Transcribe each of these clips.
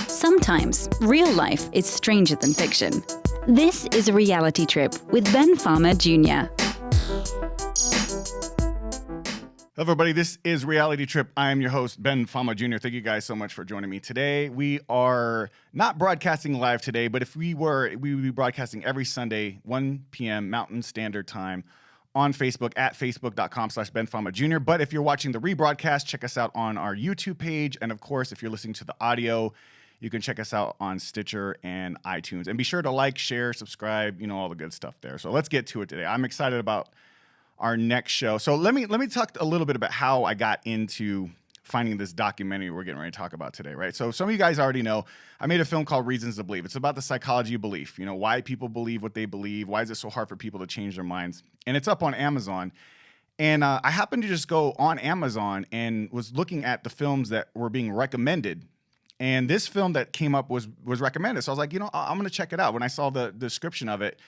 Sometimes real life is stranger than fiction. This is a reality trip with Ben Fama Jr. Hello, everybody. This is Reality Trip. I am your host, Ben Fama Jr. Thank you guys so much for joining me today. We are not broadcasting live today, but if we were, we would be broadcasting every Sunday, 1 p.m. Mountain Standard Time on Facebook at facebook.com/Ben Fama Jr. But if you're watching the rebroadcast, check us out on our YouTube page. And of course, if you're listening to the audio, you can check us out on Stitcher and iTunes. And be sure to like, share, subscribe, all the good stuff there. So let's get to it today. I'm excited about our next show. So let me talk a little bit about how I got into finding this documentary we're getting ready to talk about today, right? So some of you guys already know I made a film called Reasons to Believe. It's about the psychology of belief, why people believe what they believe, why is it so hard for people to change their minds? And it's up on Amazon. And I happened to just go on Amazon and was looking at the films that were being recommended. And this film that came up was recommended. So I was like, I'm going to check it out when I saw the description of it.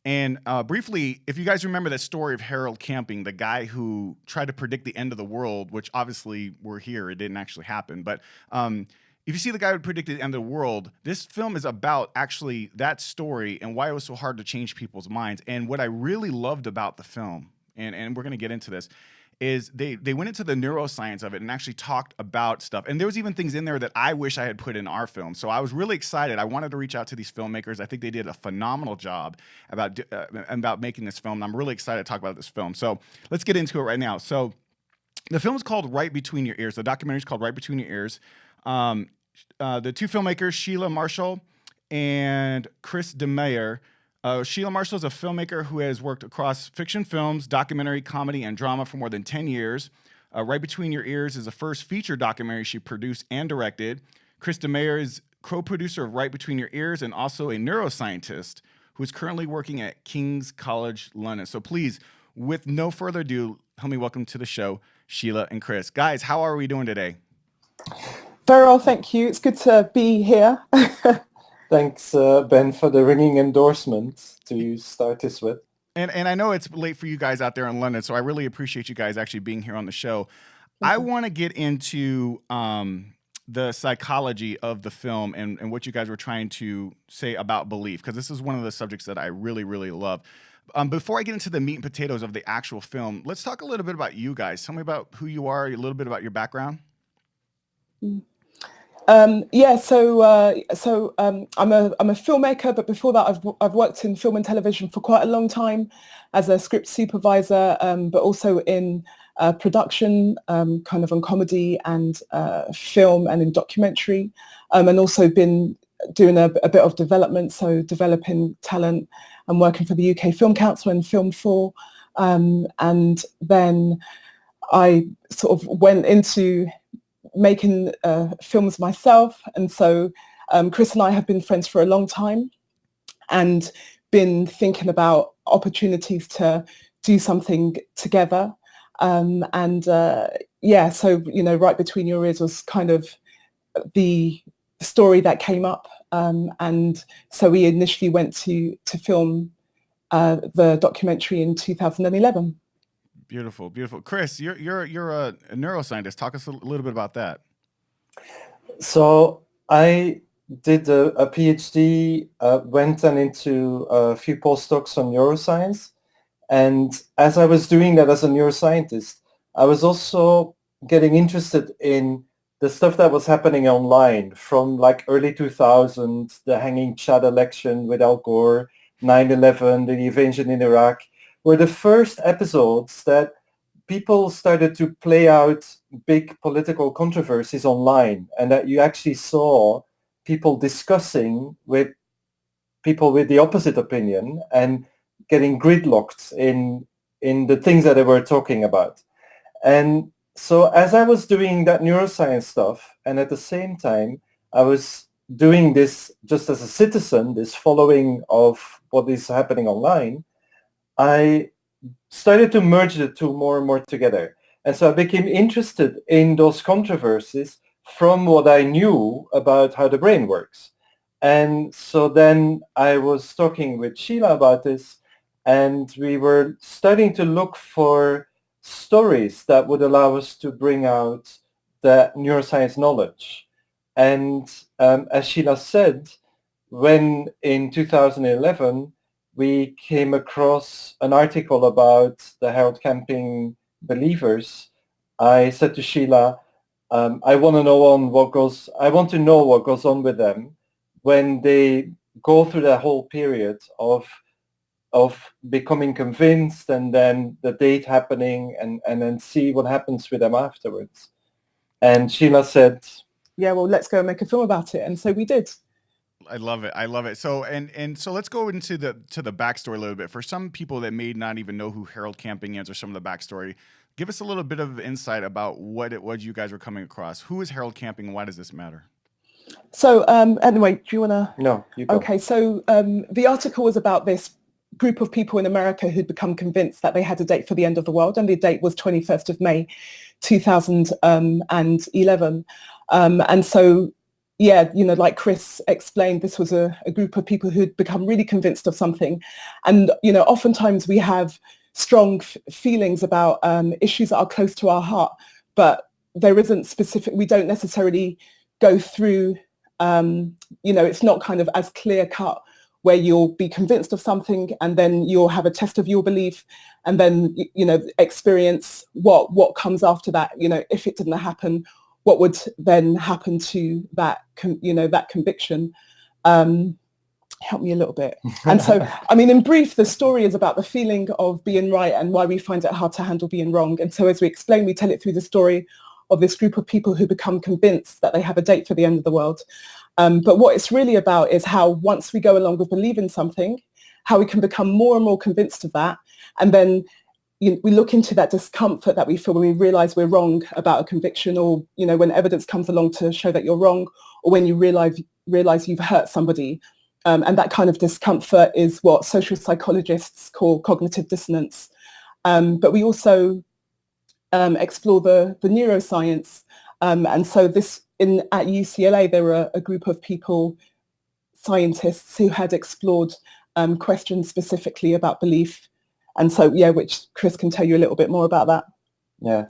And briefly, if you guys remember that story of Harold Camping, the guy who tried to predict the end of the world, which obviously we're here, it didn't actually happen. But if you see the guy who predicted the end of the world, this film is about actually that story and why it was so hard to change people's minds. And what I really loved about the film, and we're going to get into this, is they went into the neuroscience of it and actually talked about stuff. And there was even things in there that I wish I had put in our film. So I was really excited. I wanted to reach out to these filmmakers. I think they did a phenomenal job about making this film. And I'm really excited to talk about this film. So let's get into it right now. So the film is called Right Between Your Ears. The documentary is called Right Between Your Ears. The two filmmakers, Sheila Marshall and Kris De Meyer. Sheila Marshall is a filmmaker who has worked across fiction films, documentary, comedy, and drama for more than 10 years. Right Between Your Ears is the first feature documentary she produced and directed. Kris De Mayer is co-producer of Right Between Your Ears and also a neuroscientist who is currently working at King's College London. So please, with no further ado, help me welcome to the show, Sheila and Kris. Guys, how are we doing today? Very well, thank you. It's good to be here. Thanks, Ben, for the ringing endorsement to start this with. And I know it's late for you guys out there in London, so I really appreciate you guys actually being here on the show. I want to get into the psychology of the film and what you guys were trying to say about belief, because this is one of the subjects that I really, really love. Before I get into the meat and potatoes of the actual film, let's talk a little bit about you guys. Tell me about who you are, a little bit about your background. I'm a filmmaker, but before that, I've worked in film and television for quite a long time as a script supervisor, but also in production, kind of on comedy and film and in documentary, and also been doing a bit of development, so developing talent and working for the UK Film Council and Film 4, and then I sort of went into making films myself, and so Kris and I have been friends for a long time and been thinking about opportunities to do something together, so Right Between Your Ears was kind of the story that came up, and so we initially went to film the documentary in 2011. Beautiful, beautiful. Kris, you're a neuroscientist. Talk us a little bit about that. So I did a PhD, went then into a few postdocs on neuroscience. And as I was doing that as a neuroscientist, I was also getting interested in the stuff that was happening online from like early 2000s, the hanging Chad election with Al Gore, 9/11, the invasion in Iraq, were the first episodes that people started to play out big political controversies online, and that you actually saw people discussing with people with the opposite opinion and getting gridlocked in the things that they were talking about. And so as I was doing that neuroscience stuff, and at the same time, I was doing this just as a citizen, this following of what is happening online, I started to merge the two more and more together. And so I became interested in those controversies from what I knew about how the brain works. And so then I was talking with Sheila about this, and we were starting to look for stories that would allow us to bring out the neuroscience knowledge. And as Sheila said, when in 2011 we came across an article about the Harold Camping believers, I said to Sheila, I want to know what goes on with them when they go through that whole period of becoming convinced, and then the date happening, and then see what happens with them afterwards. And Sheila said, yeah, well, let's go and make a film about it. And so we did. I love it. I love it. So so let's go into the backstory a little bit. For some people that may not even know who Harold Camping is or some of the backstory, give us a little bit of insight about what it was you guys were coming across. Who is Harold Camping and why does this matter? So anyway, do you want to? No, you go. Okay, so the article was about this group of people in America who'd become convinced that they had a date for the end of the world, and the date was 21st of May, 2011. And so, yeah, like Kris explained, this was a group of people who'd become really convinced of something. And, oftentimes we have strong feelings about issues that are close to our heart, but there isn't specific, we don't necessarily go through, it's not kind of as clear cut, where you'll be convinced of something and then you'll have a test of your belief and then, experience what comes after that. If it didn't happen, what would then happen to that, that conviction? Help me a little bit. And so, in brief, the story is about the feeling of being right and why we find it hard to handle being wrong. And so as we explain, we tell it through the story of this group of people who become convinced that they have a date for the end of the world. But what it's really about is how once we go along with believing something, how we can become more and more convinced of that. And then we look into that discomfort that we feel when we realize we're wrong about a conviction, or, when evidence comes along to show that you're wrong, or when you realize you've hurt somebody. And that kind of discomfort is what social psychologists call cognitive dissonance. But we also explore the neuroscience. And so at UCLA, there were a group of people, scientists, who had explored questions specifically about belief. And so, yeah, which Kris can tell you a little bit more about that. Yeah.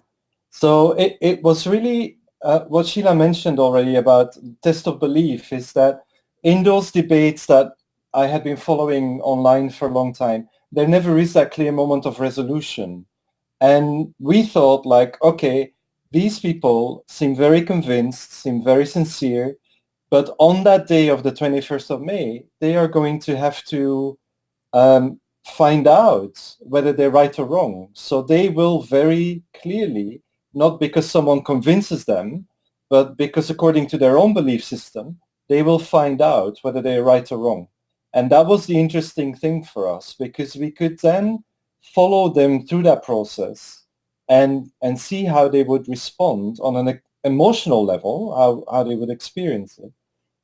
So it was really what Sheila mentioned already about test of belief, is that in those debates that I had been following online for a long time, there never is that clear moment of resolution. And we thought, like, okay, these people seem very convinced, seem very sincere, but on that day of the 21st of May, they are going to have to find out whether they're right or wrong. So they will very clearly, not because someone convinces them, but because according to their own belief system, they will find out whether they're right or wrong. And that was the interesting thing for us, because we could then follow them through that process and see how they would respond on an emotional level, how they would experience it,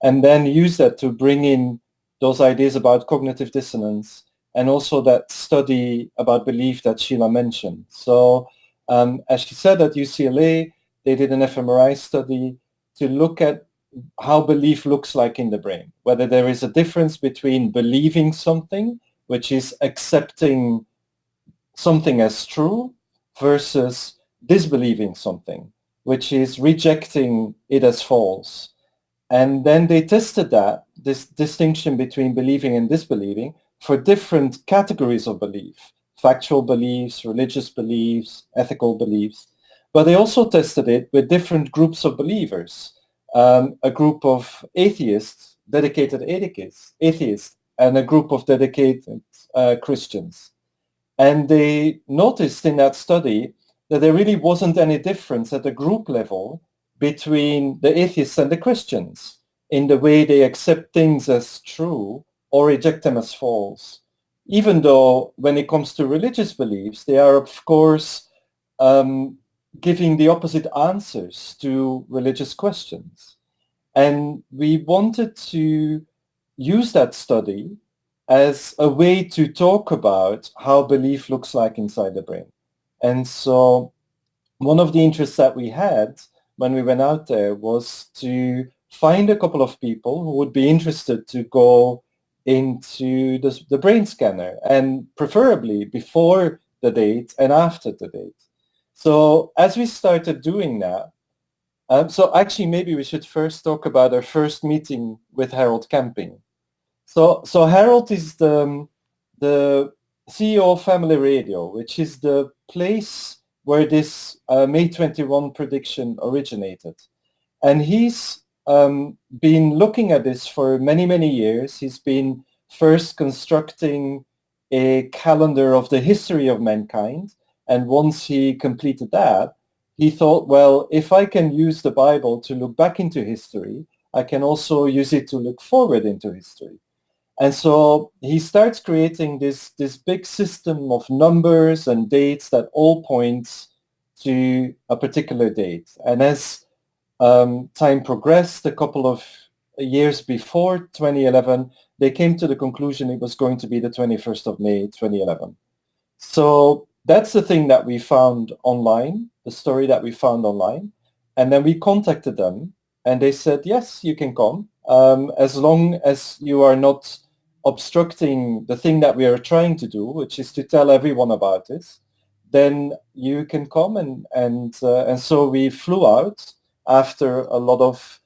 and then use that to bring in those ideas about cognitive dissonance and also that study about belief that Sheila mentioned. So as she said, at UCLA, they did an fMRI study to look at how belief looks like in the brain, whether there is a difference between believing something, which is accepting something as true, versus disbelieving something, which is rejecting it as false. And then they tested this distinction between believing and disbelieving for different categories of belief, factual beliefs, religious beliefs, ethical beliefs. But they also tested it with different groups of believers, a group of atheists, dedicated atheists, and a group of dedicated Christians. And they noticed in that study that there really wasn't any difference at the group level between the atheists and the Christians in the way they accept things as true or reject them as false. Even though when it comes to religious beliefs, they are, of course, giving the opposite answers to religious questions. And we wanted to use that study as a way to talk about how belief looks like inside the brain. And so one of the interests that we had when we went out there was to find a couple of people who would be interested to go into the brain scanner, and preferably before the date and after the date. So as we started doing that, So actually, maybe we should first talk about our first meeting with Harold Camping. So Harold is the CEO of Family Radio, which is the place where this May 21 prediction originated. And he's been looking at this for many, many years. He's been first constructing a calendar of the history of mankind. And once he completed that, he thought, well, if I can use the Bible to look back into history, I can also use it to look forward into history. And so he starts creating this big system of numbers and dates that all points to a particular date. And as time progressed, a couple of years before 2011, they came to the conclusion it was going to be the 21st of May, 2011. So that's the thing that we found online, the story that we found online. And then we contacted them and they said, yes, you can come, as long as you are not obstructing the thing that we are trying to do, which is to tell everyone about this, then you can come. And so we flew out after a lot of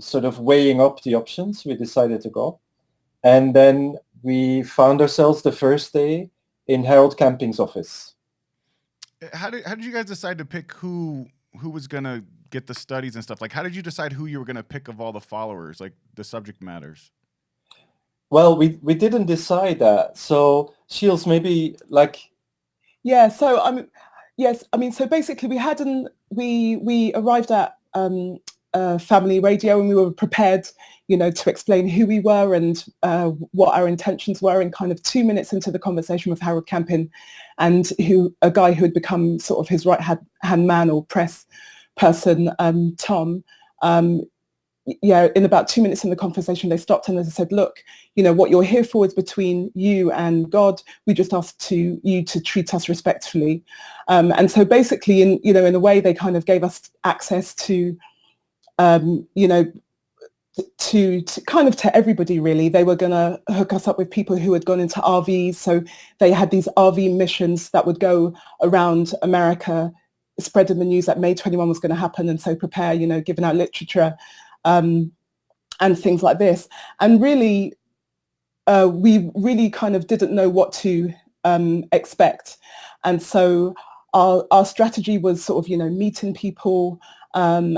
sort of weighing up the options. We decided to go. And then we found ourselves the first day in Harold Camping's office. How did you guys decide to pick who was going to get the studies and stuff? Like, how did you decide who you were going to pick of all the followers, like the subject matters? Well, we didn't decide that. So Shields, maybe like... Yeah, so yes, I mean, so basically we arrived at Family Radio and we were prepared, to explain who we were and what our intentions were. And kind of 2 minutes into the conversation with Harold Camping, and a guy who had become sort of his right-hand man or press person, Tom, in about 2 minutes in the conversation, they stopped and they said, look, what you're here for is between you and God. We just asked you to treat us respectfully. And so basically, in a way, they kind of gave us access to, to everybody, really. They were going to hook us up with people who had gone into RVs. So they had these RV missions that would go around America, spreading the news that May 21 was going to happen. And so prepare, giving out literature and things like this. And really, we really kind of didn't know what to expect. And so our strategy was sort of, meeting people and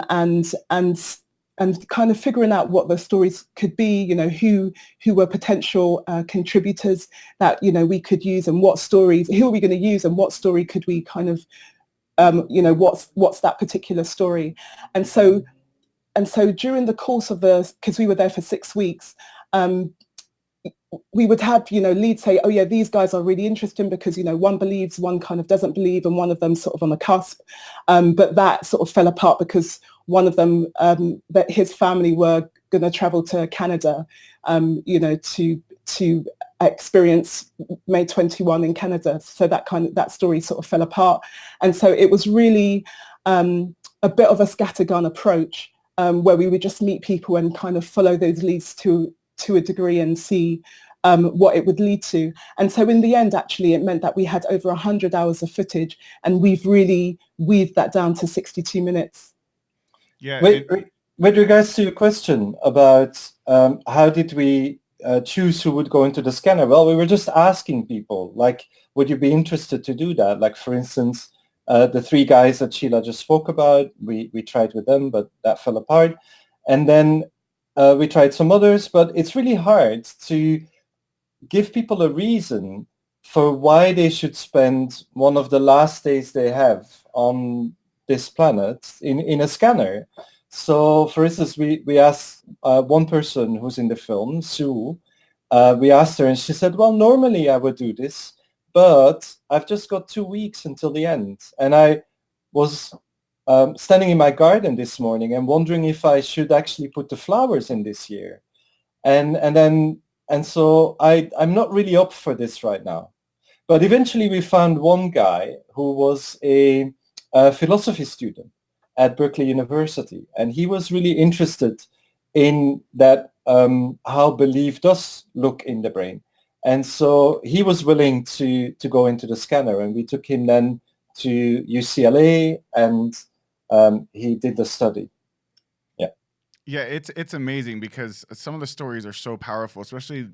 kind of figuring out what the stories could be, who were potential contributors that, we could use, and what stories, who are we going to use, and what story could we kind of, what's that particular story. And so during the course of because we were there for 6 weeks, we would have, leads say, oh yeah, these guys are really interesting because, one believes, one kind of doesn't believe, and one of them sort of on the cusp. But that sort of fell apart because one of them, that his family were going to travel to Canada, to experience May 21 in Canada. So that story sort of fell apart. And so it was really a bit of a scattergun approach, where we would just meet people and kind of follow those leads to a degree and see what it would lead to. And so in the end, actually, it meant that we had over 100 hours of footage, and we've really weaved that down to 62 minutes. Yeah. With regards to your question about how did we choose who would go into the scanner? Well, we were just asking people, like, would you be interested to do that? Like, for instance, the 3 guys that Sheila just spoke about, we tried with them, but that fell apart. And then we tried some others, but it's really hard to give people a reason for why they should spend one of the last days they have on this planet in a scanner. So, for instance, we asked one person who's in the film, Sue, we asked her and she said, well, normally I would do this, but I've just got 2 weeks until the end. And I was standing in my garden this morning and wondering if I should actually put the flowers in this year. And so I'm not really up for this right now. But eventually we found one guy who was a philosophy student at Berkeley University. And he was really interested in that, how belief does look in the brain. And so he was willing to go into the scanner, and we took him then to UCLA and he did the study. Yeah, it's amazing because some of the stories are so powerful, especially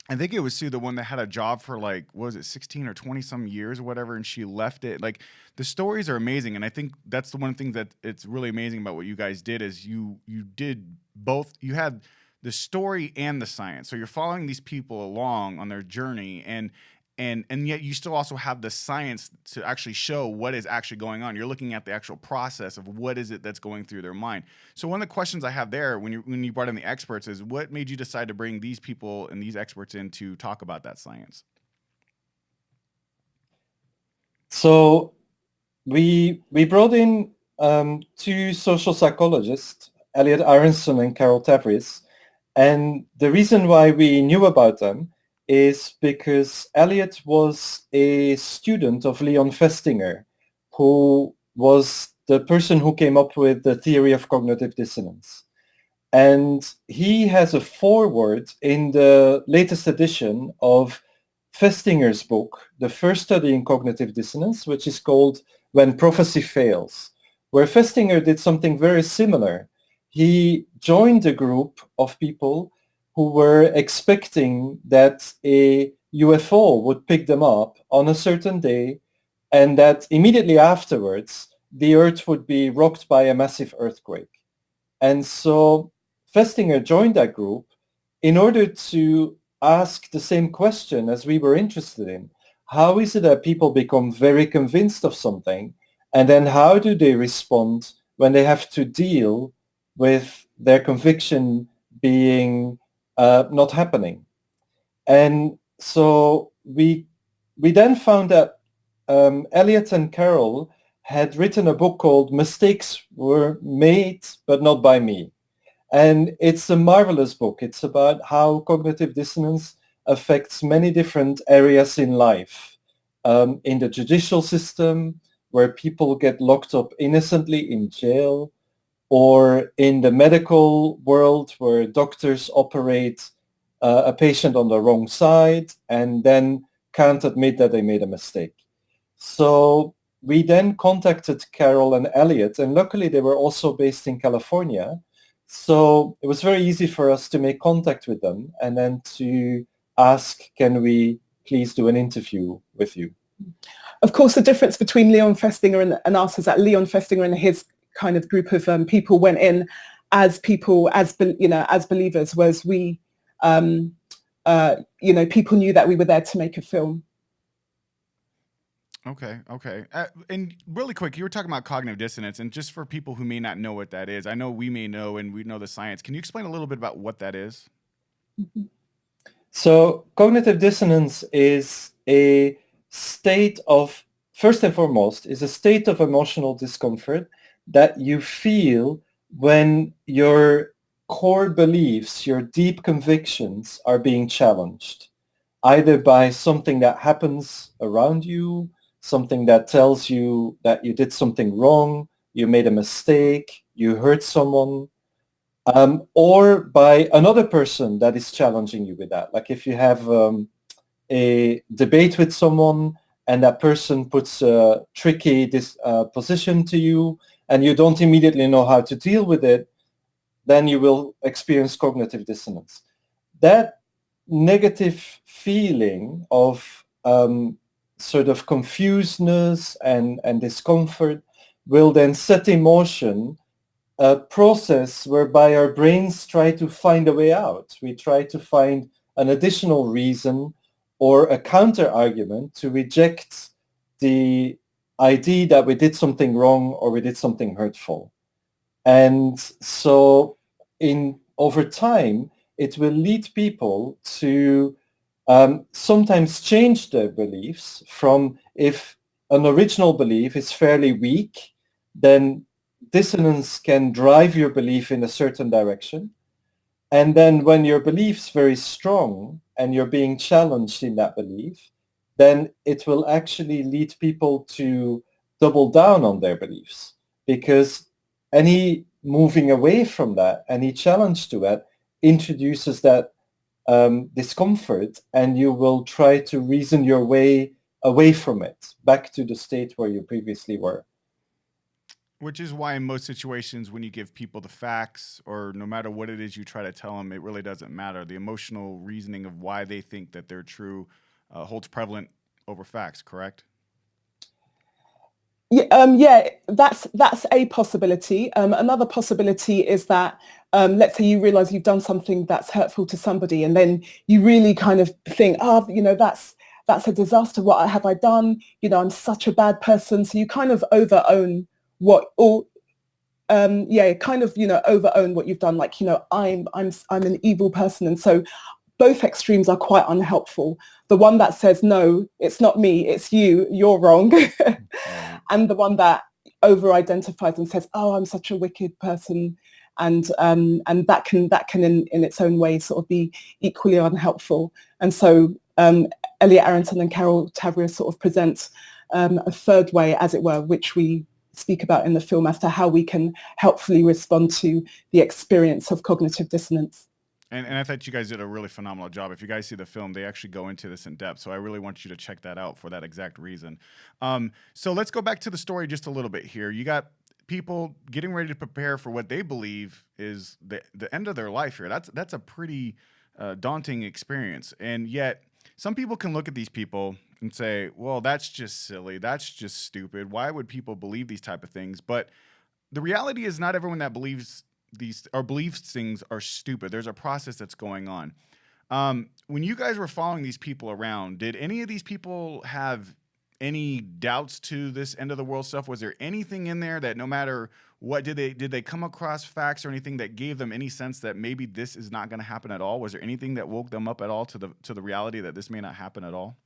I think it was Sue, the one that had a job for like, what was it, 16 or 20 some years or whatever, and she left it. Like, the stories are amazing, and I think that's the one thing that it's really amazing about what you guys did is you did both. You had the story and the science, so you're following these people along on their journey, and yet you still also have the science to actually show what is actually going on. You're looking at the actual process of what is it that's going through their mind. So one of the questions I have there when you brought in the experts is, what made you decide to bring these people and these experts in to talk about that science? So we brought in two social psychologists, Elliot Aronson and Carol Tavris, and the reason why we knew about them is because Elliot was a student of Leon Festinger, who was the person who came up with the theory of cognitive dissonance. And he has a foreword in the latest edition of Festinger's book, The First Study in Cognitive Dissonance, which is called When Prophecy Fails, where Festinger did something very similar. He joined a group of people who were expecting that a UFO would pick them up on a certain day, and that immediately afterwards, the Earth would be rocked by a massive earthquake. And so Festinger joined that group in order to ask the same question as we were interested in. How is it that people become very convinced of something, and then how do they respond when they have to deal with their conviction being not happening? And so we then found that Elliot and Carol had written a book called Mistakes Were Made But Not By Me. And it's a marvelous book. It's about how cognitive dissonance affects many different areas in life. In the judicial system, where people get locked up innocently in jail, or in the medical world where doctors operate a patient on the wrong side and then can't admit that they made a mistake. So we then contacted Carol and Elliot, and luckily they were also based in California. So it was very easy for us to make contact with them and then to ask, can we please do an interview with you? Of course, the difference between Leon Festinger and us is that Leon Festinger and his kind of group of people went in as people, as believers, whereas we, people knew that we were there to make a film. Okay. And really quick, you were talking about cognitive dissonance, and just for people who may not know what that is, I know we may know and we know the science. Can you explain a little bit about what that is? Mm-hmm. So cognitive dissonance is a state of, first and foremost, is a state of emotional discomfort that you feel when your core beliefs, your deep convictions are being challenged, either by something that happens around you, something that tells you that you did something wrong, you made a mistake, you hurt someone, or by another person that is challenging you with that. Like if you have a debate with someone and that person puts a tricky position to you and you don't immediately know how to deal with it, then you will experience cognitive dissonance. That negative feeling of sort of confusedness and discomfort will then set in motion a process whereby our brains try to find a way out. We try to find an additional reason or a counter argument to reject the idea that we did something wrong or we did something hurtful. And so over time, it will lead people to sometimes change their beliefs from, if an original belief is fairly weak, then dissonance can drive your belief in a certain direction. And then when your belief's very strong and you're being challenged in that belief, then it will actually lead people to double down on their beliefs, because any moving away from that, any challenge to it, introduces that discomfort, and you will try to reason your way away from it, back to the state where you previously were. Which is why in most situations when you give people the facts or no matter what it is you try to tell them, it really doesn't matter. The emotional reasoning of why they think that they're true holds prevalent over facts, correct? Yeah, that's a possibility. Another possibility is that let's say you realize you've done something that's hurtful to somebody, and then you really kind of think, that's a disaster. What have I done? I'm such a bad person. So you kind of over own what, or kind of over own what you've done. Like I'm an evil person, and so both extremes are quite unhelpful. The one that says, no, it's not me, it's you, you're wrong. And the one that over-identifies and says, oh, I'm such a wicked person. And that can in its own way sort of be equally unhelpful. And so Elliot Arrington and Carol Tavria sort of present a third way, as it were, which we speak about in the film as to how we can helpfully respond to the experience of cognitive dissonance. And I thought you guys did a really phenomenal job. If you guys see the film, they actually go into this in depth. So I really want you to check that out for that exact reason. So let's go back to the story just a little bit here. You got people getting ready to prepare for what they believe is the end of their life here. That's a pretty daunting experience. And yet some people can look at these people and say, well, that's just silly. That's just stupid. Why would people believe these type of things? But the reality is not everyone that believes things are stupid. There's a process that's going on. When you guys were following these people around, did any of these people have any doubts to this end of the world stuff? Was there anything in there that no matter what, did they come across facts or anything that gave them any sense that maybe this is not going to happen at all? Was there anything that woke them up at all to the reality that this may not happen at all?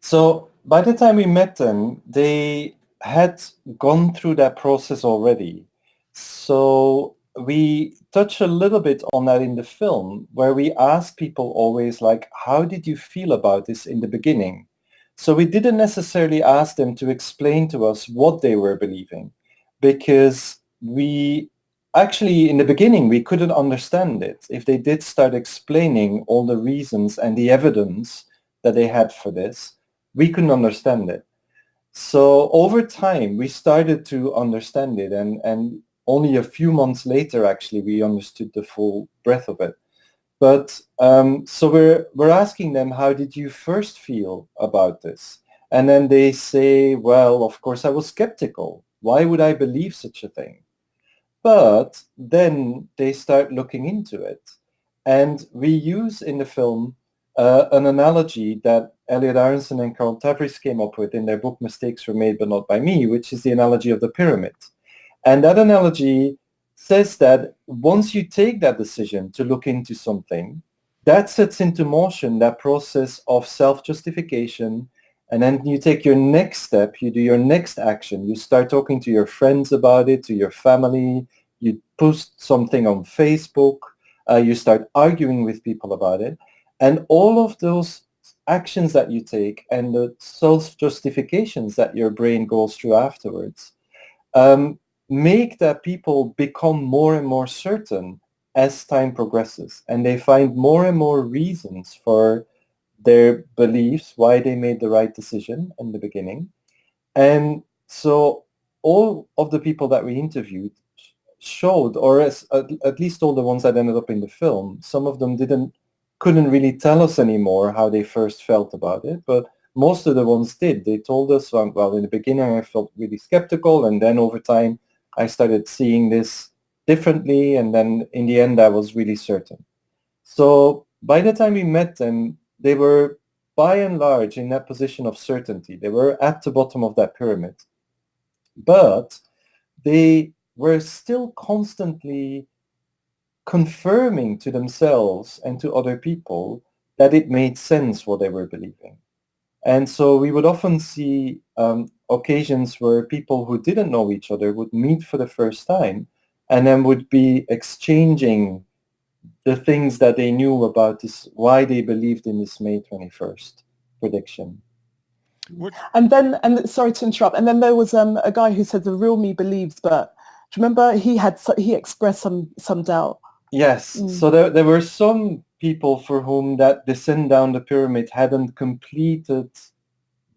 So by the time we met them, they had gone through that process already. So we touch a little bit on that in the film, where we ask people always like, how did you feel about this in the beginning? So we didn't necessarily ask them to explain to us what they were believing, because we actually, in the beginning, we couldn't understand it. If they did start explaining all the reasons and the evidence that they had for this, we couldn't understand it. So over time, we started to understand it, and only a few months later, actually, we understood the full breadth of it. But so we're asking them, how did you first feel about this? And then they say, well, of course, I was skeptical. Why would I believe such a thing? But then they start looking into it. And we use in the film an analogy that Elliot Aronson and Carl Tavris came up with in their book Mistakes Were Made But Not By Me, which is the analogy of the pyramid. And that analogy says that once you take that decision to look into something, that sets into motion that process of self-justification. And then you take your next step, you do your next action. You start talking to your friends about it, to your family. You post something on Facebook. You start arguing with people about it. And all of those actions that you take and the self-justifications that your brain goes through afterwards make that people become more and more certain as time progresses. And they find more and more reasons for their beliefs, why they made the right decision in the beginning. And so all of the people that we interviewed showed, or at least all the ones that ended up in the film, some of them couldn't really tell us anymore how they first felt about it, but most of the ones did. They told us, well, in the beginning I felt really skeptical, and then over time I started seeing this differently, and then in the end I was really certain. So by the time we met them, they were by and large in that position of certainty. They were at the bottom of that pyramid. But they were still constantly confirming to themselves and to other people that it made sense what they were believing. And so we would often see occasions where people who didn't know each other would meet for the first time and then would be exchanging the things that they knew about this, why they believed in this May 21st prediction. And sorry to interrupt, and then there was a guy who said the real me believes, but do you remember he expressed some doubt? Yes, so there were some people for whom that descent down the pyramid hadn't completed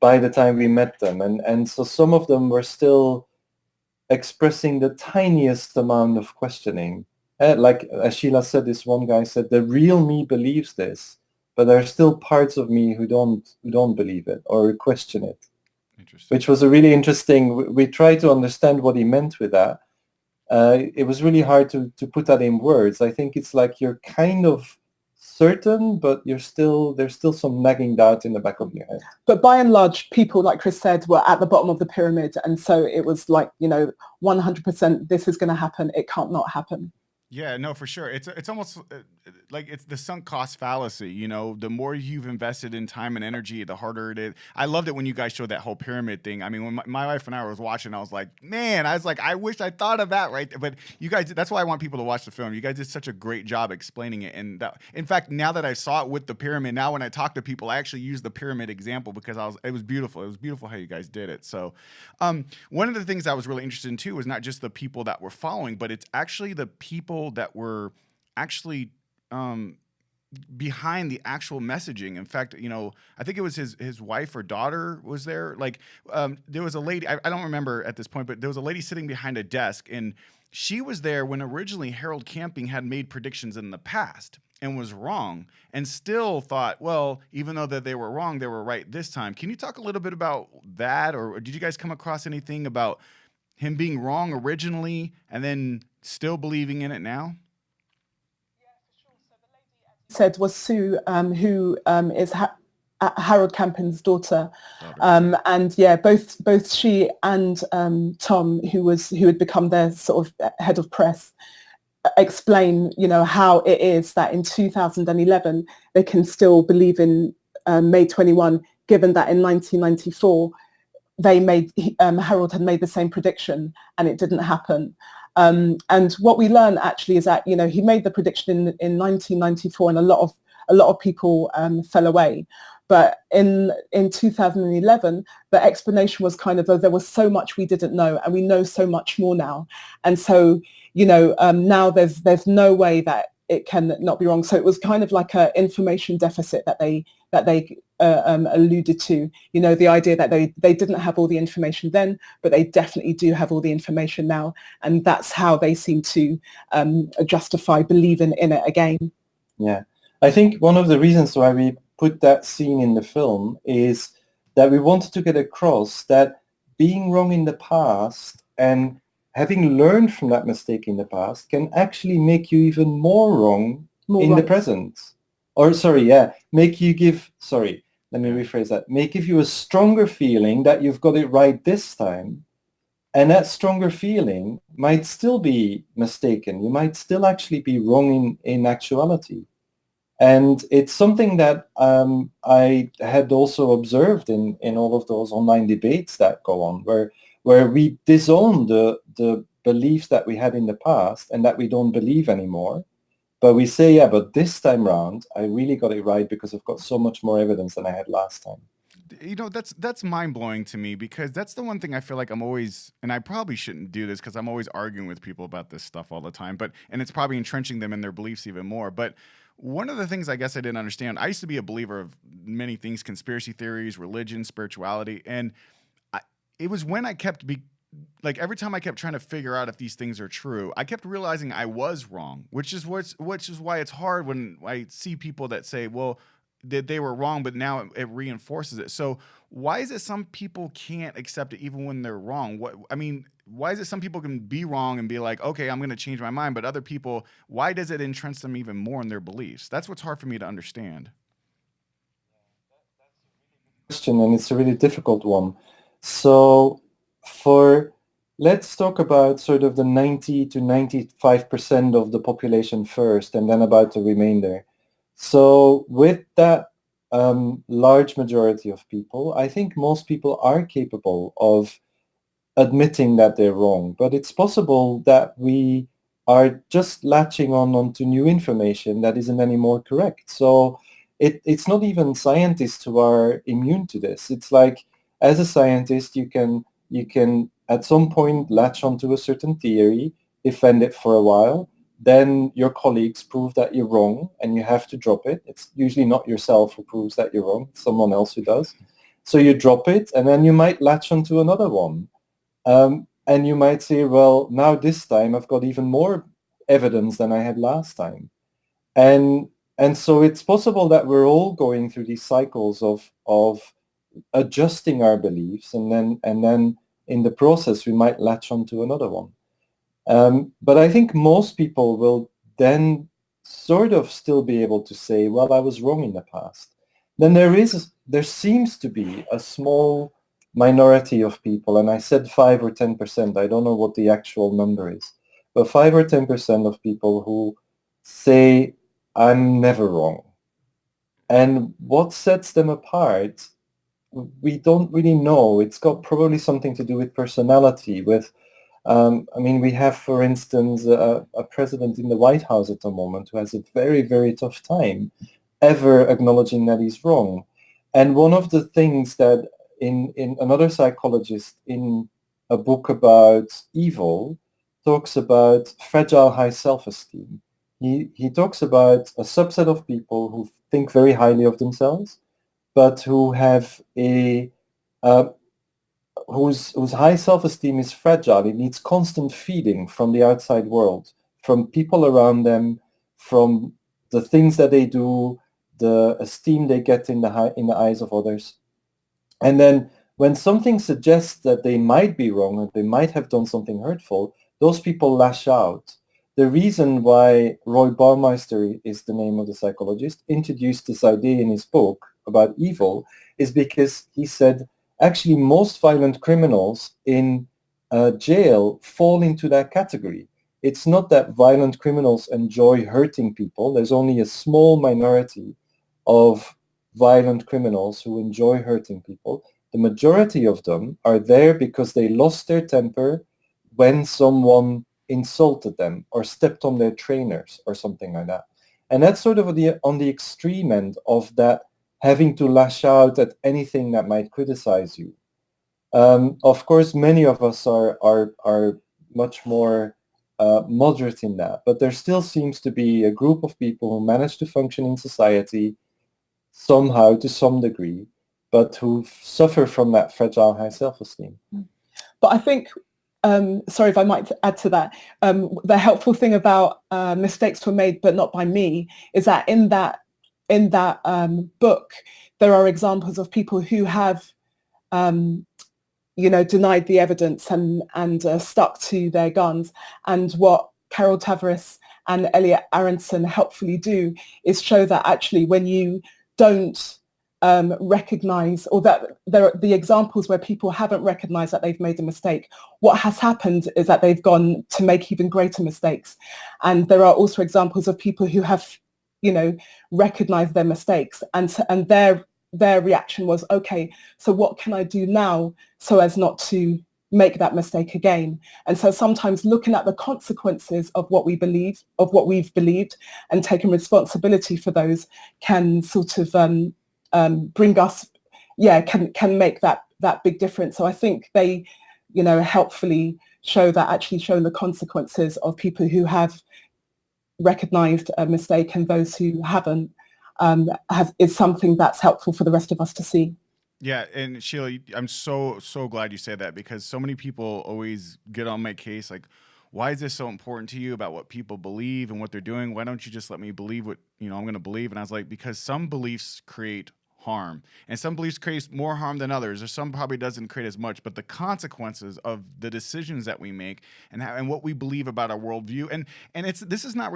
by the time we met them, and so some of them were still expressing the tiniest amount of questioning. Like as Sheila said, this one guy said, the real me believes this, but there are still parts of me who don't believe it or question it. Interesting. Which was a really interesting. We tried to understand what he meant with that. It was really hard to put that in words. I think it's like you're kind of certain, but there's still some nagging doubt in the back of your head. But by and large, people, like Kris said, were at the bottom of the pyramid, and so it was like, 100% this is going to happen. It can't not happen. Yeah, no, for sure. It's almost like it's the sunk cost fallacy. The more you've invested in time and energy, the harder it is. I loved it when you guys showed that whole pyramid thing. I mean, when my wife and I was watching, I was like, man, I wish I thought of that right there. But you guys, that's why I want people to watch the film. You guys did such a great job explaining it. And in fact, now that I saw it with the pyramid, now when I talk to people, I actually use the pyramid example because it was beautiful. It was beautiful how you guys did it. So one of the things I was really interested in too was not just the people that were following, but it's actually the people that were actually behind the actual messaging. In fact, I think it was his wife or daughter was there. Like there was a lady, I don't remember at this point, but there was a lady sitting behind a desk, and she was there when originally Harold Camping had made predictions in the past and was wrong, and still thought, well, even though that they were wrong, they were right this time. Can you talk a little bit about that, or did you guys come across anything about him being wrong originally and then still believing in it now? Said was Sue, who is Harold Camping's daughter, and yeah, both she and Tom, who had become their sort of head of press, explain how it is that in 2011 they can still believe in May 21, given that in 1994 Harold had made the same prediction and it didn't happen. And what we learn actually is that he made the prediction in 1994, and a lot of people fell away. But in 2011, the explanation was kind of, there was so much we didn't know, and we know so much more now. And so now there's no way that it can not be wrong. So it was kind of like an information deficit that they alluded to, the idea that they didn't have all the information then, but they definitely do have all the information now. And that's how they seem to justify believing in it again. Yeah. I think one of the reasons why we put that scene in the film is that we wanted to get across that being wrong in the past and having learned from that mistake in the past can actually make you even more wrong in the present. Or make you give you a stronger feeling that you've got it right this time. And that stronger feeling might still be mistaken. You might still actually be wrong in actuality. And it's something that I had also observed in all of those online debates that go on, where we disown the beliefs that we had in the past and that we don't believe anymore. But we say, yeah, but this time round, I really got it right because I've got so much more evidence than I had last time. That's mind-blowing to me, because that's the one thing I feel like I'm always, and I probably shouldn't do this because I'm always arguing with people about this stuff all the time, and it's probably entrenching them in their beliefs even more. But one of the things I guess I didn't understand, I used to be a believer of many things, conspiracy theories, religion, spirituality, and it was when I kept every time I kept trying to figure out if these things are true, I kept realizing I was wrong, which is why it's hard when I see people that say, well, that they were wrong, but now it reinforces it. So why is it some people can't accept it even when they're wrong? Why is it some people can be wrong and be like, okay, I'm going to change my mind, but other people, why does it entrench them even more in their beliefs? That's what's hard for me to understand. Question, and it's a really difficult one. So let's talk about sort of the 90 to 95% of the population first, and then about the remainder. So with that large majority of people, I think most people are capable of admitting that they're wrong, but it's possible that we are just latching onto new information that isn't anymore correct. So it's not even scientists who are immune to this. It's like, as a scientist, you can at some point latch onto a certain theory, defend it for a while, then your colleagues prove that you're wrong and you have to drop it. It's usually not yourself who proves that you're wrong, it's someone else who does. So you drop it, and then you might latch onto another one. And you might say, well, now this time I've got even more evidence than I had last time. And so it's possible that we're all going through these cycles of adjusting our beliefs, and then in the process we might latch onto another one. But I think most people will then sort of still be able to say, well, I was wrong in the past. Then there seems to be a small minority of people, and I said 5 or 10%, I don't know what the actual number is, but 5 or 10% of people who say, I'm never wrong. And what sets them apart, we don't really know. It's got probably something to do with personality, with I mean, we have, for instance, a president in the White House at the moment who has a very, very tough time ever acknowledging that he's wrong. And one of the things that in another psychologist in a book about evil talks about fragile high self-esteem. He talks about a subset of people who think very highly of themselves, but who have uh, whose high self-esteem is fragile. It needs constant feeding from the outside world, from people around them, from the things that they do, the esteem they get in the eyes of others. And then when something suggests that they might be wrong or they might have done something hurtful, those people lash out. The reason why Roy Baumeister is the name of the psychologist, introduced this idea in his book about evil is because he said, actually, most violent criminals in jail fall into that category. It's not that violent criminals enjoy hurting people. There's only a small minority of violent criminals who enjoy hurting people. The majority of them are there because they lost their temper when someone insulted them or stepped on their trainers or something like that. And that's sort of on the extreme end of that, having to lash out at anything that might criticize you. Of course, many of us are much more moderate in that, but there still seems to be a group of people who manage to function in society somehow to some degree, but who suffer from that fragile high self-esteem. But I think, sorry if I might add to that, the helpful thing about mistakes were made but not by me is that in that book, there are examples of people who have, denied the evidence and stuck to their guns. And what Carol Tavares and Elliot Aronson helpfully do is show that actually when you don't recognize, or that there are the examples where people haven't recognized that they've made a mistake, what has happened is that they've gone to make even greater mistakes. And there are also examples of people who have recognized their mistakes, and their reaction was, okay, so what can I do now so as not to make that mistake again? And so sometimes looking at the consequences of what we've believed, and taking responsibility for those can sort of bring us, can make that big difference. So I think they, helpfully show that, actually showing the consequences of people who have recognized a mistake and those who haven't is something that's helpful for the rest of us to see. Yeah, and Sheila, I'm so glad you said that, because so many people always get on my case like, why is this so important to you about what people believe and what they're doing? Why don't you just let me believe what I'm going to believe? And I was like, because some beliefs create harm, and some beliefs create more harm than others, or some probably doesn't create as much. But the consequences of the decisions that we make and what we believe about our worldview, and this is not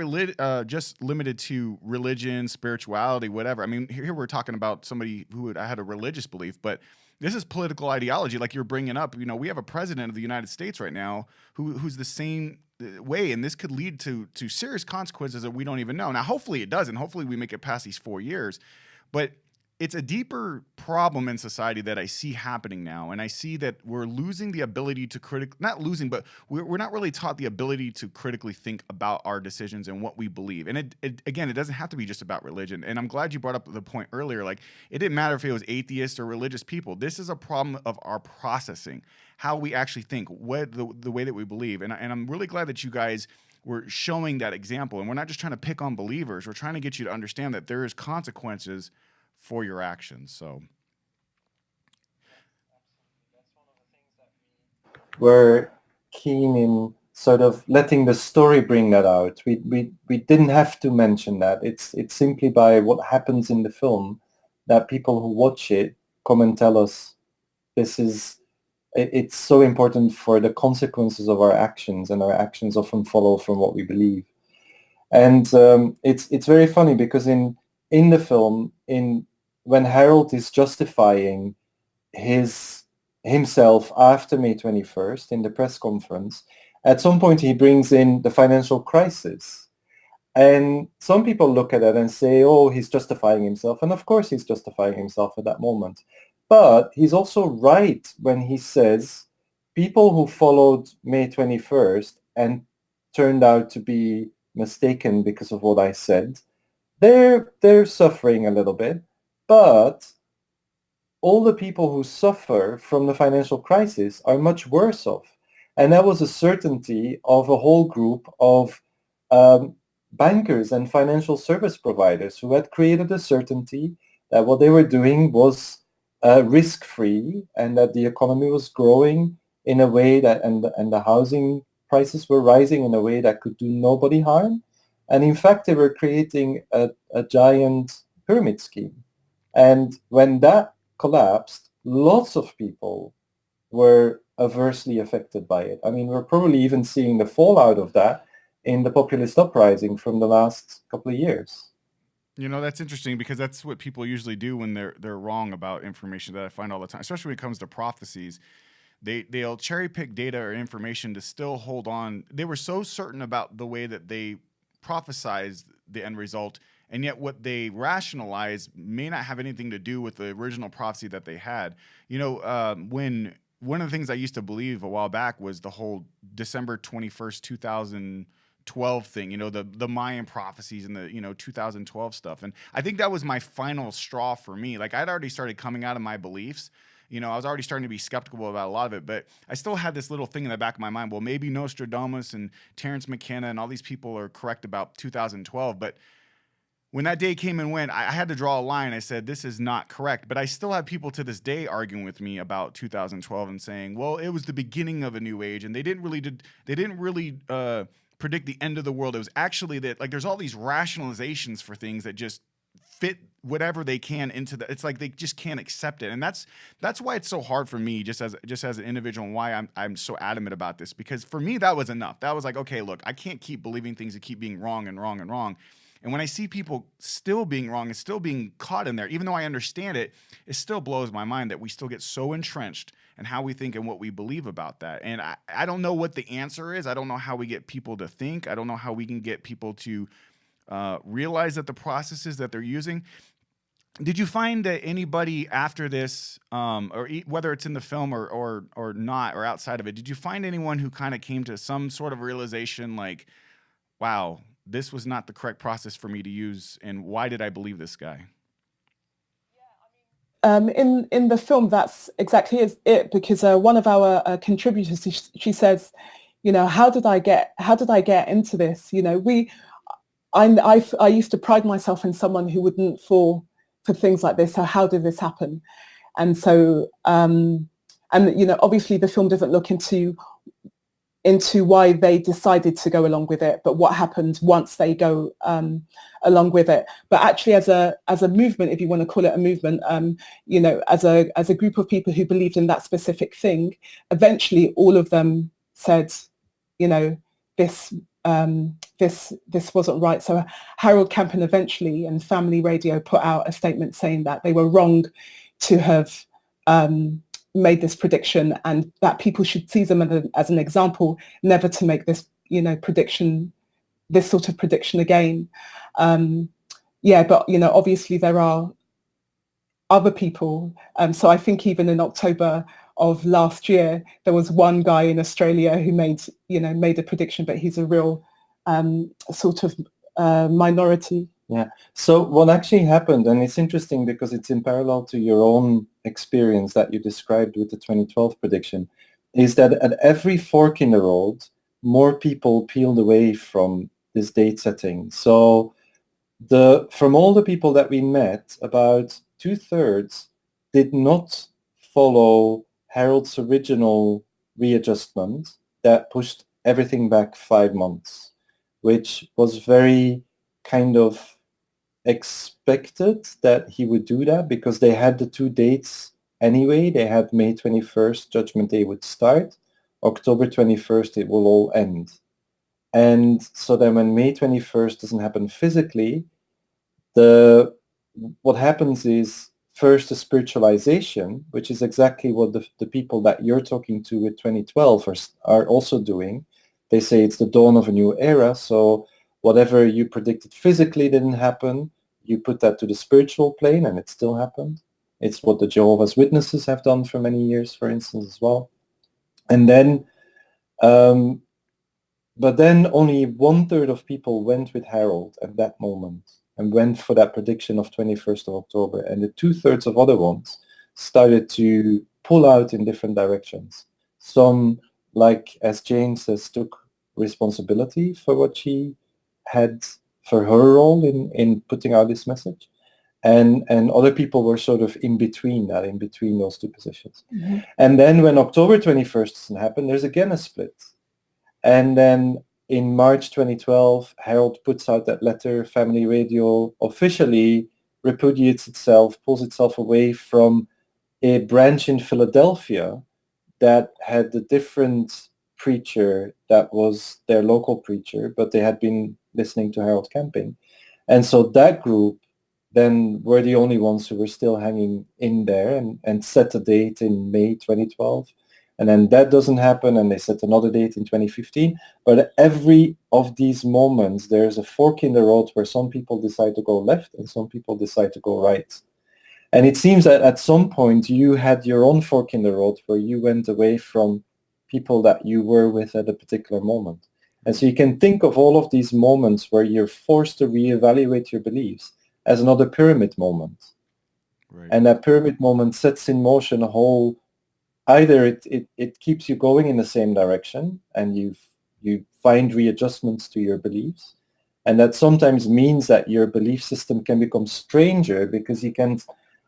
just limited to religion, spirituality, whatever. I mean, here we're talking about somebody who had a religious belief, but this is political ideology, like you're bringing up. We have a president of the United States right now who's the same way, and this could lead to serious consequences that we don't even know. Now, hopefully it doesn't. Hopefully we make it past these 4 years, but it's a deeper problem in society that I see happening now. And I see that we're losing the ability to not losing, but we're not really taught the ability to critically think about our decisions and what we believe. And again, it doesn't have to be just about religion. And I'm glad you brought up the point earlier, like it didn't matter if it was atheists or religious people. This is a problem of our processing, how we actually think, the way that we believe. And I'm really glad that you guys were showing that example. And we're not just trying to pick on believers. We're trying to get you to understand that there is consequences for your actions. So we're keen in sort of letting the story bring that out. We didn't have to mention that. It's simply by what happens in the film that people who watch it come and tell us it's so important for the consequences of our actions, and our actions often follow from what we believe. And it's very funny because in the film, when Harold is justifying himself after May 21st in the press conference, at some point he brings in the financial crisis. And some people look at it and say, oh, he's justifying himself. And of course he's justifying himself at that moment. But he's also right when he says people who followed May 21st and turned out to be mistaken because of what I said, they're suffering a little bit. But all the people who suffer from the financial crisis are much worse off. And that was a certainty of a whole group of bankers and financial service providers who had created a certainty that what they were doing was risk-free, and that the economy was growing in a way that, and the housing prices were rising in a way that could do nobody harm. And in fact, they were creating a giant pyramid scheme. And when that collapsed, lots of people were adversely affected by it. I mean, we're probably even seeing the fallout of that in the populist uprising from the last couple of years. You know, that's interesting because that's what people usually do when they're wrong about information that I find all the time, especially when it comes to prophecies. They'll cherry pick data or information to still hold on. They were so certain about the way that they prophesized the end result, and yet what they rationalize may not have anything to do with the original prophecy that they had. You know, when one of the things I used to believe a while back was the whole December 21st, 2012 thing, you know, the Mayan prophecies and the, 2012 stuff. And I think that was my final straw for me. Like, I'd already started coming out of my beliefs. You know, I was already starting to be skeptical about a lot of it, but I still had this little thing in the back of my mind. Well, maybe Nostradamus and Terence McKenna and all these people are correct about 2012. But when that day came and went, I had to draw a line. I said, this is not correct. But I still have people to this day arguing with me about 2012 and saying, well, it was the beginning of a new age, and they didn't really predict the end of the world. It was actually that, like, there's all these rationalizations for things that just fit whatever they can into the, it's like they just can't accept it. And that's why it's so hard for me just as an individual, and why I'm so adamant about this, because for me, that was enough. That was like, okay, look, I can't keep believing things that keep being wrong and wrong and wrong. And when I see people still being wrong and still being caught in there, even though I understand it, it still blows my mind that we still get so entrenched in how we think and what we believe about that. And I don't know what the answer is. I don't know how we get people to think. I don't know how we can get people to realize that the processes that they're using. Did you find that anybody after this, or whether it's in the film or not, or outside of it, did you find anyone who kind of came to some sort of realization like, wow, this was not the correct process for me to use, and why did I believe this guy? In the film, that's exactly it, because one of our contributors, she says, how did I get into this? I used to pride myself in someone who wouldn't fall for things like this. So how did this happen? And so, obviously the film doesn't look into why they decided to go along with it, but what happened once they go along with it. But actually, as a movement, if you want to call it a movement, as a group of people who believed in that specific thing, eventually all of them said, this wasn't right. So Harold Campin eventually, and Family Radio, put out a statement saying that they were wrong to have made this prediction, and that people should see them as an example, never to make this, this sort of prediction again. But obviously there are other people. So I think even in October of last year, there was one guy in Australia who made a prediction, but he's a real sort of minority. Yeah. So what actually happened, and it's interesting because it's in parallel to your own experience that you described with the 2012 prediction, is that at every fork in the road, more people peeled away from this date setting. So from all the people that we met, about 2/3 did not follow Harold's original readjustment. that pushed everything back 5 months, which was very kind of expected that he would do that because they had the 2 dates anyway. They had May 21st, Judgment Day would start. October 21st, it will all end. And so then when May 21st doesn't happen physically, what happens is first the spiritualization, which is exactly what the people that you're talking to with 2012 are also doing. They say it's the dawn of a new era. So whatever you predicted physically didn't happen, you put that to the spiritual plane and it still happened. It's what the Jehovah's Witnesses have done for many years, for instance, as well. And then, but then only 1/3 of people went with Harold at that moment and went for that prediction of 21st of October. And the 2/3 of other ones started to pull out in different directions. Some, like as Jane says, took responsibility for what she had, for her role in putting out this message. And other people were sort of in between those two positions. Mm-hmm. And then when October 21st doesn't happen, there's again a split. And then in March 2012, Harold puts out that letter, Family Radio officially repudiates itself, pulls itself away from a branch in Philadelphia that had a different preacher that was their local preacher, but they had been listening to Harold Camping. And so that group then were the only ones who were still hanging in there and set a date in May 2012. And then that doesn't happen, and they set another date in 2015. But every of these moments, there's a fork in the road where some people decide to go left and some people decide to go right. And it seems that at some point you had your own fork in the road where you went away from people that you were with at a particular moment. And so you can think of all of these moments where you're forced to reevaluate your beliefs as another pyramid moment. Right. And that pyramid moment sets in motion a whole, either it keeps you going in the same direction and you find readjustments to your beliefs. And that sometimes means that your belief system can become stranger because you can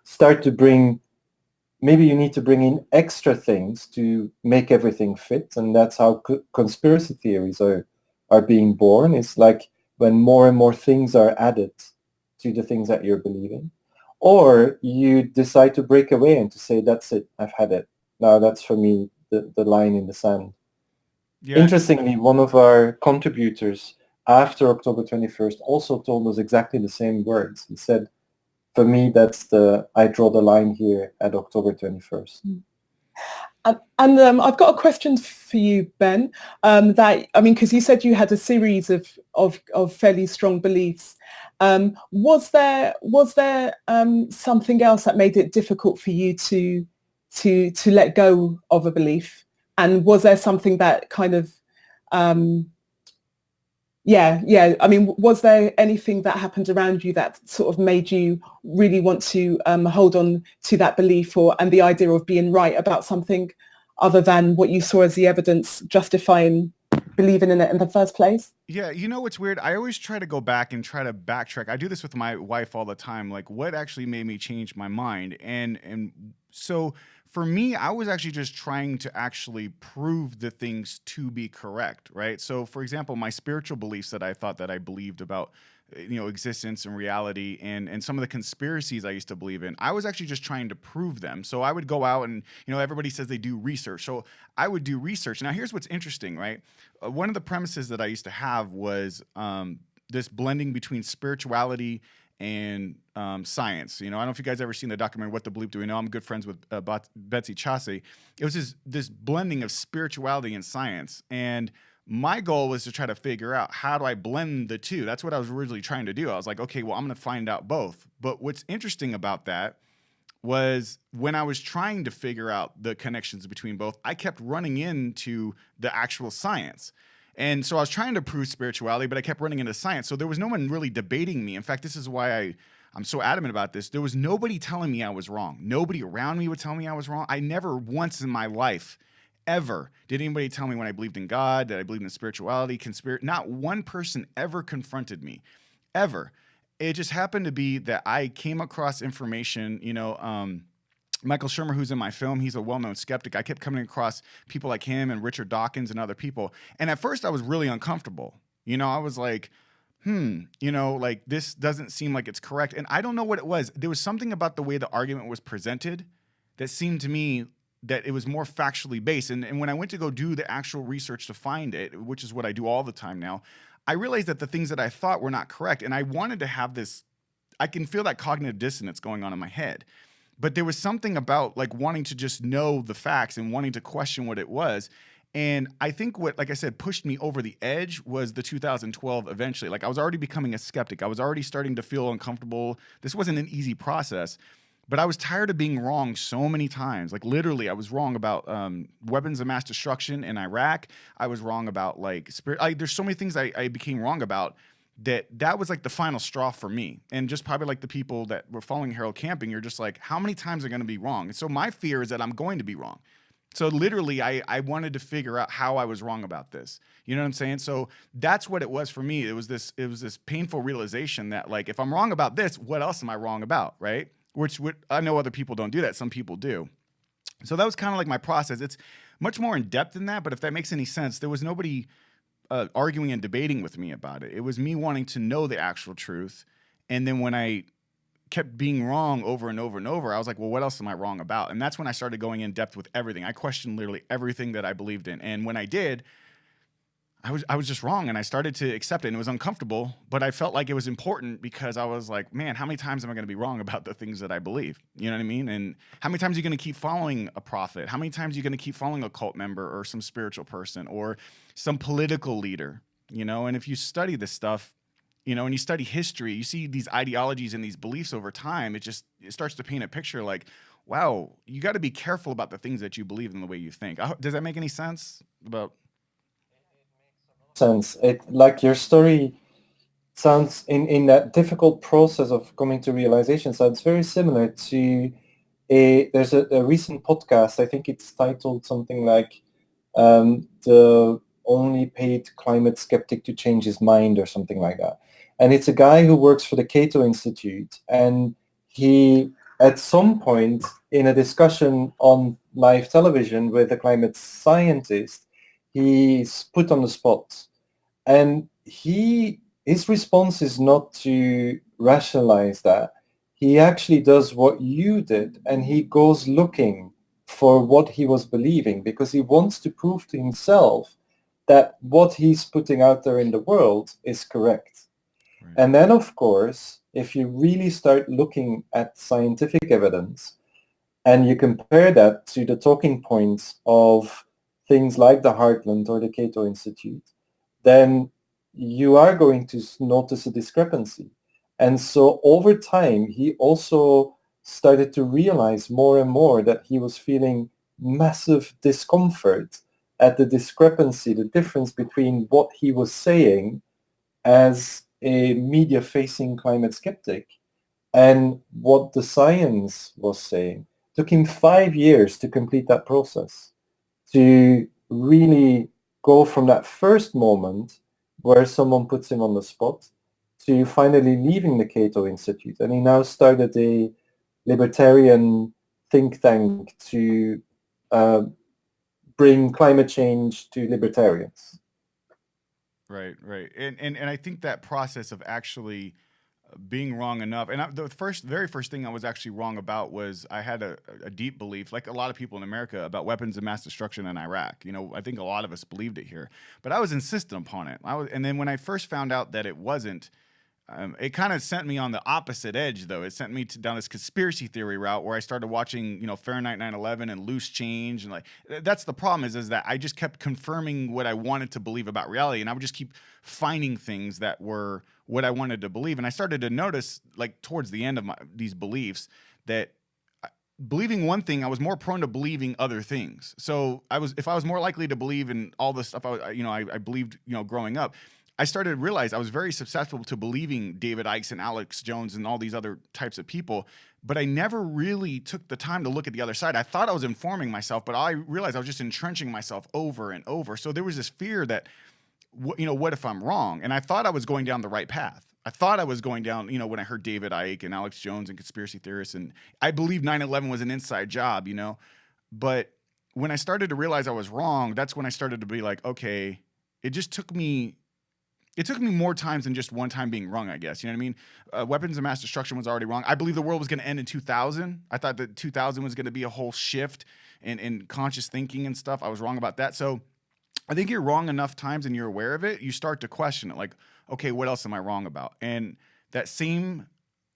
start to maybe you need to bring in extra things to make everything fit. And that's how conspiracy theories are being born. It's like when more and more things are added to the things that you're believing. Or you decide to break away and to say, that's it, I've had it. Now that's for me the line in the sand. Yeah. Interestingly, one of our contributors after October 21st also told us exactly the same words. He said, for me, I draw the line here at October 21st. And I've got a question for you, Ben. Because you said you had a series of fairly strong beliefs. Was there something else that made it difficult for you to let go of a belief? And was there something that kind of was there anything that happened around you that sort of made you really want to hold on to that belief and the idea of being right about something other than what you saw as the evidence justifying believing in it in the first place? Yeah, you know what's weird? I always try to go back and try to backtrack. I do this with my wife all the time. Like, what actually made me change my mind? And so for me, I was actually just trying to actually prove the things to be correct, right? So for example, my spiritual beliefs that I thought that I believed about, existence and reality and some of the conspiracies I used to believe in, I was actually just trying to prove them. So I would go out and, everybody says they do research. So I would do research. Now here's what's interesting, right? One of the premises that I used to have was this blending between spirituality and science. I don't know if you guys ever seen the documentary, What the Bleep Do We Know? I'm good friends with Betsy Chasse. It was this blending of spirituality and science. And my goal was to try to figure out, how do I blend the two? That's what I was originally trying to do. I was like, okay, well, I'm going to find out both. But what's interesting about that was when I was trying to figure out the connections between both, I kept running into the actual science. And so I was trying to prove spirituality, but I kept running into science. So there was no one really debating me. In fact, this is why I'm so adamant about this. There was nobody telling me I was wrong. Nobody around me would tell me I was wrong. I never once in my life ever did anybody tell me when I believed in God, that I believed in spirituality, not one person ever confronted me, ever. It just happened to be that I came across information, Michael Shermer, who's in my film, he's a well-known skeptic. I kept coming across people like him and Richard Dawkins and other people. And at first I was really uncomfortable. I was like, like this doesn't seem like it's correct. And I don't know what it was. There was something about the way the argument was presented that seemed to me that it was more factually based. And when I went to go do the actual research to find it, which is what I do all the time now, I realized that the things that I thought were not correct. And I wanted to have this, I can feel that cognitive dissonance going on in my head. But there was something about like wanting to just know the facts and wanting to question what it was. And I think what, like I said, pushed me over the edge was the 2012 eventually. Like I was already becoming a skeptic. I was already starting to feel uncomfortable. This wasn't an easy process, but I was tired of being wrong so many times. Like literally I was wrong about weapons of mass destruction in Iraq. I was wrong about like spirit. There's so many things I became wrong about that was like the final straw for me. And just probably like the people that were following Harold Camping, you're just like, how many times are going to be wrong? And so my fear is that I'm going to be wrong. So literally, I wanted to figure out how I was wrong about this. You know what I'm saying? So that's what it was for me. It was this painful realization that like, if I'm wrong about this, what else am I wrong about, right? Which I know other people don't do that. Some people do. So that was kind of like my process. It's much more in depth than that, but if that makes any sense, there was nobody arguing and debating with me about it. It was me wanting to know the actual truth. And then when I kept being wrong over and over and over, I was like, well, what else am I wrong about? And that's when I started going in depth with everything. I questioned literally everything that I believed in. And when I did, I was just wrong, and I started to accept it, and it was uncomfortable, but I felt like it was important because I was like, man, how many times am I going to be wrong about the things that I believe? You know what I mean? And how many times are you going to keep following a prophet? How many times are you going to keep following a cult member or some spiritual person or some political leader? And if you study this stuff, and you study history, you see these ideologies and these beliefs over time, it starts to paint a picture like, wow, you got to be careful about the things that you believe in the way you think. Does that make any sense about? Sense. It like your story sounds in that difficult process of coming to realization sounds very similar to there's a recent podcast. I think it's titled something like the only paid climate skeptic to change his mind or something like that. And it's a guy who works for the Cato Institute, and he at some point in a discussion on live television with a climate scientist, he's put on the spot. And his response is not to rationalize that. He actually does what you did, and he goes looking for what he was believing because he wants to prove to himself that what he's putting out there in the world is correct. Right. And then, of course, if you really start looking at scientific evidence and you compare that to the talking points of things like the Heartland or the Cato Institute, then you are going to notice a discrepancy. And so over time, he also started to realize more and more that he was feeling massive discomfort at the discrepancy, the difference between what he was saying as a media-facing climate skeptic and what the science was saying. It took him 5 years to complete that process, to really go from that first moment where someone puts him on the spot to finally leaving the Cato Institute. And he now started a libertarian think tank to bring climate change to libertarians. Right. And I think that process of actually being wrong enough, and the very first thing I was actually wrong about was I had a deep belief, like a lot of people in America, about weapons of mass destruction in Iraq. I think a lot of us believed it here, but I was insistent upon it. And then when I first found out that it wasn't, it kind of sent me on the opposite edge, though. It sent me down this conspiracy theory route where I started watching, Fahrenheit 9/11 and Loose Change, and like that's the problem is that I just kept confirming what I wanted to believe about reality, and I would just keep finding things that were what I wanted to believe, and I started to notice, like towards the end of these beliefs, that believing one thing, I was more prone to believing other things. So if I was more likely to believe in all the stuff I believed, growing up, I started to realize I was very susceptible to believing David Icke and Alex Jones and all these other types of people, but I never really took the time to look at the other side. I thought I was informing myself, but I realized I was just entrenching myself over and over. So there was this fear that, what if I'm wrong? And I thought I was going down the right path. I thought I was going down, you know, when I heard David Icke and Alex Jones and conspiracy theorists, and I believe 9/11 was an inside job, you know. But when I started to realize I was wrong, that's when I started to be like, okay, it took me more times than just one time being wrong, I guess. You know what I mean? Weapons of mass destruction was already wrong. I believe the world was going to end in 2000. I thought that 2000 was going to be a whole shift in conscious thinking and stuff. I was wrong about that. So I think you're wrong enough times and you're aware of it, you start to question it. Like, okay, what else am I wrong about? And that same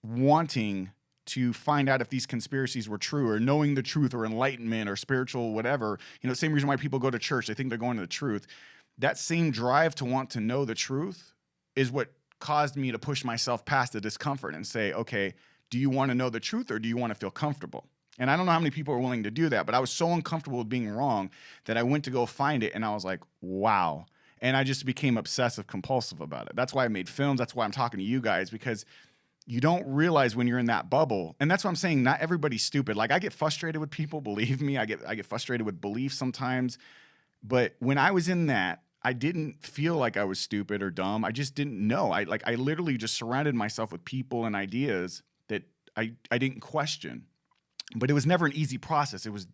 wanting to find out if these conspiracies were true, or knowing the truth, or enlightenment, or spiritual whatever, you know, same reason why people go to church. They think they're going to the truth. That same drive to want to know the truth is what caused me to push myself past the discomfort and say, okay, do you want to know the truth, or do you want to feel comfortable? And I don't know how many people are willing to do that, but I was so uncomfortable with being wrong that I went to go find it, and I was like, wow. And I just became obsessive compulsive about it. That's why I made films. That's why I'm talking to you guys, because you don't realize when you're in that bubble. And that's what I'm saying. Not everybody's stupid. Like, I get frustrated with people. Believe me, I get frustrated with beliefs sometimes. But when I was in that, I didn't feel like I was stupid or dumb. I just didn't know. I literally just surrounded myself with people and ideas that I didn't question. But it was never an easy process. It was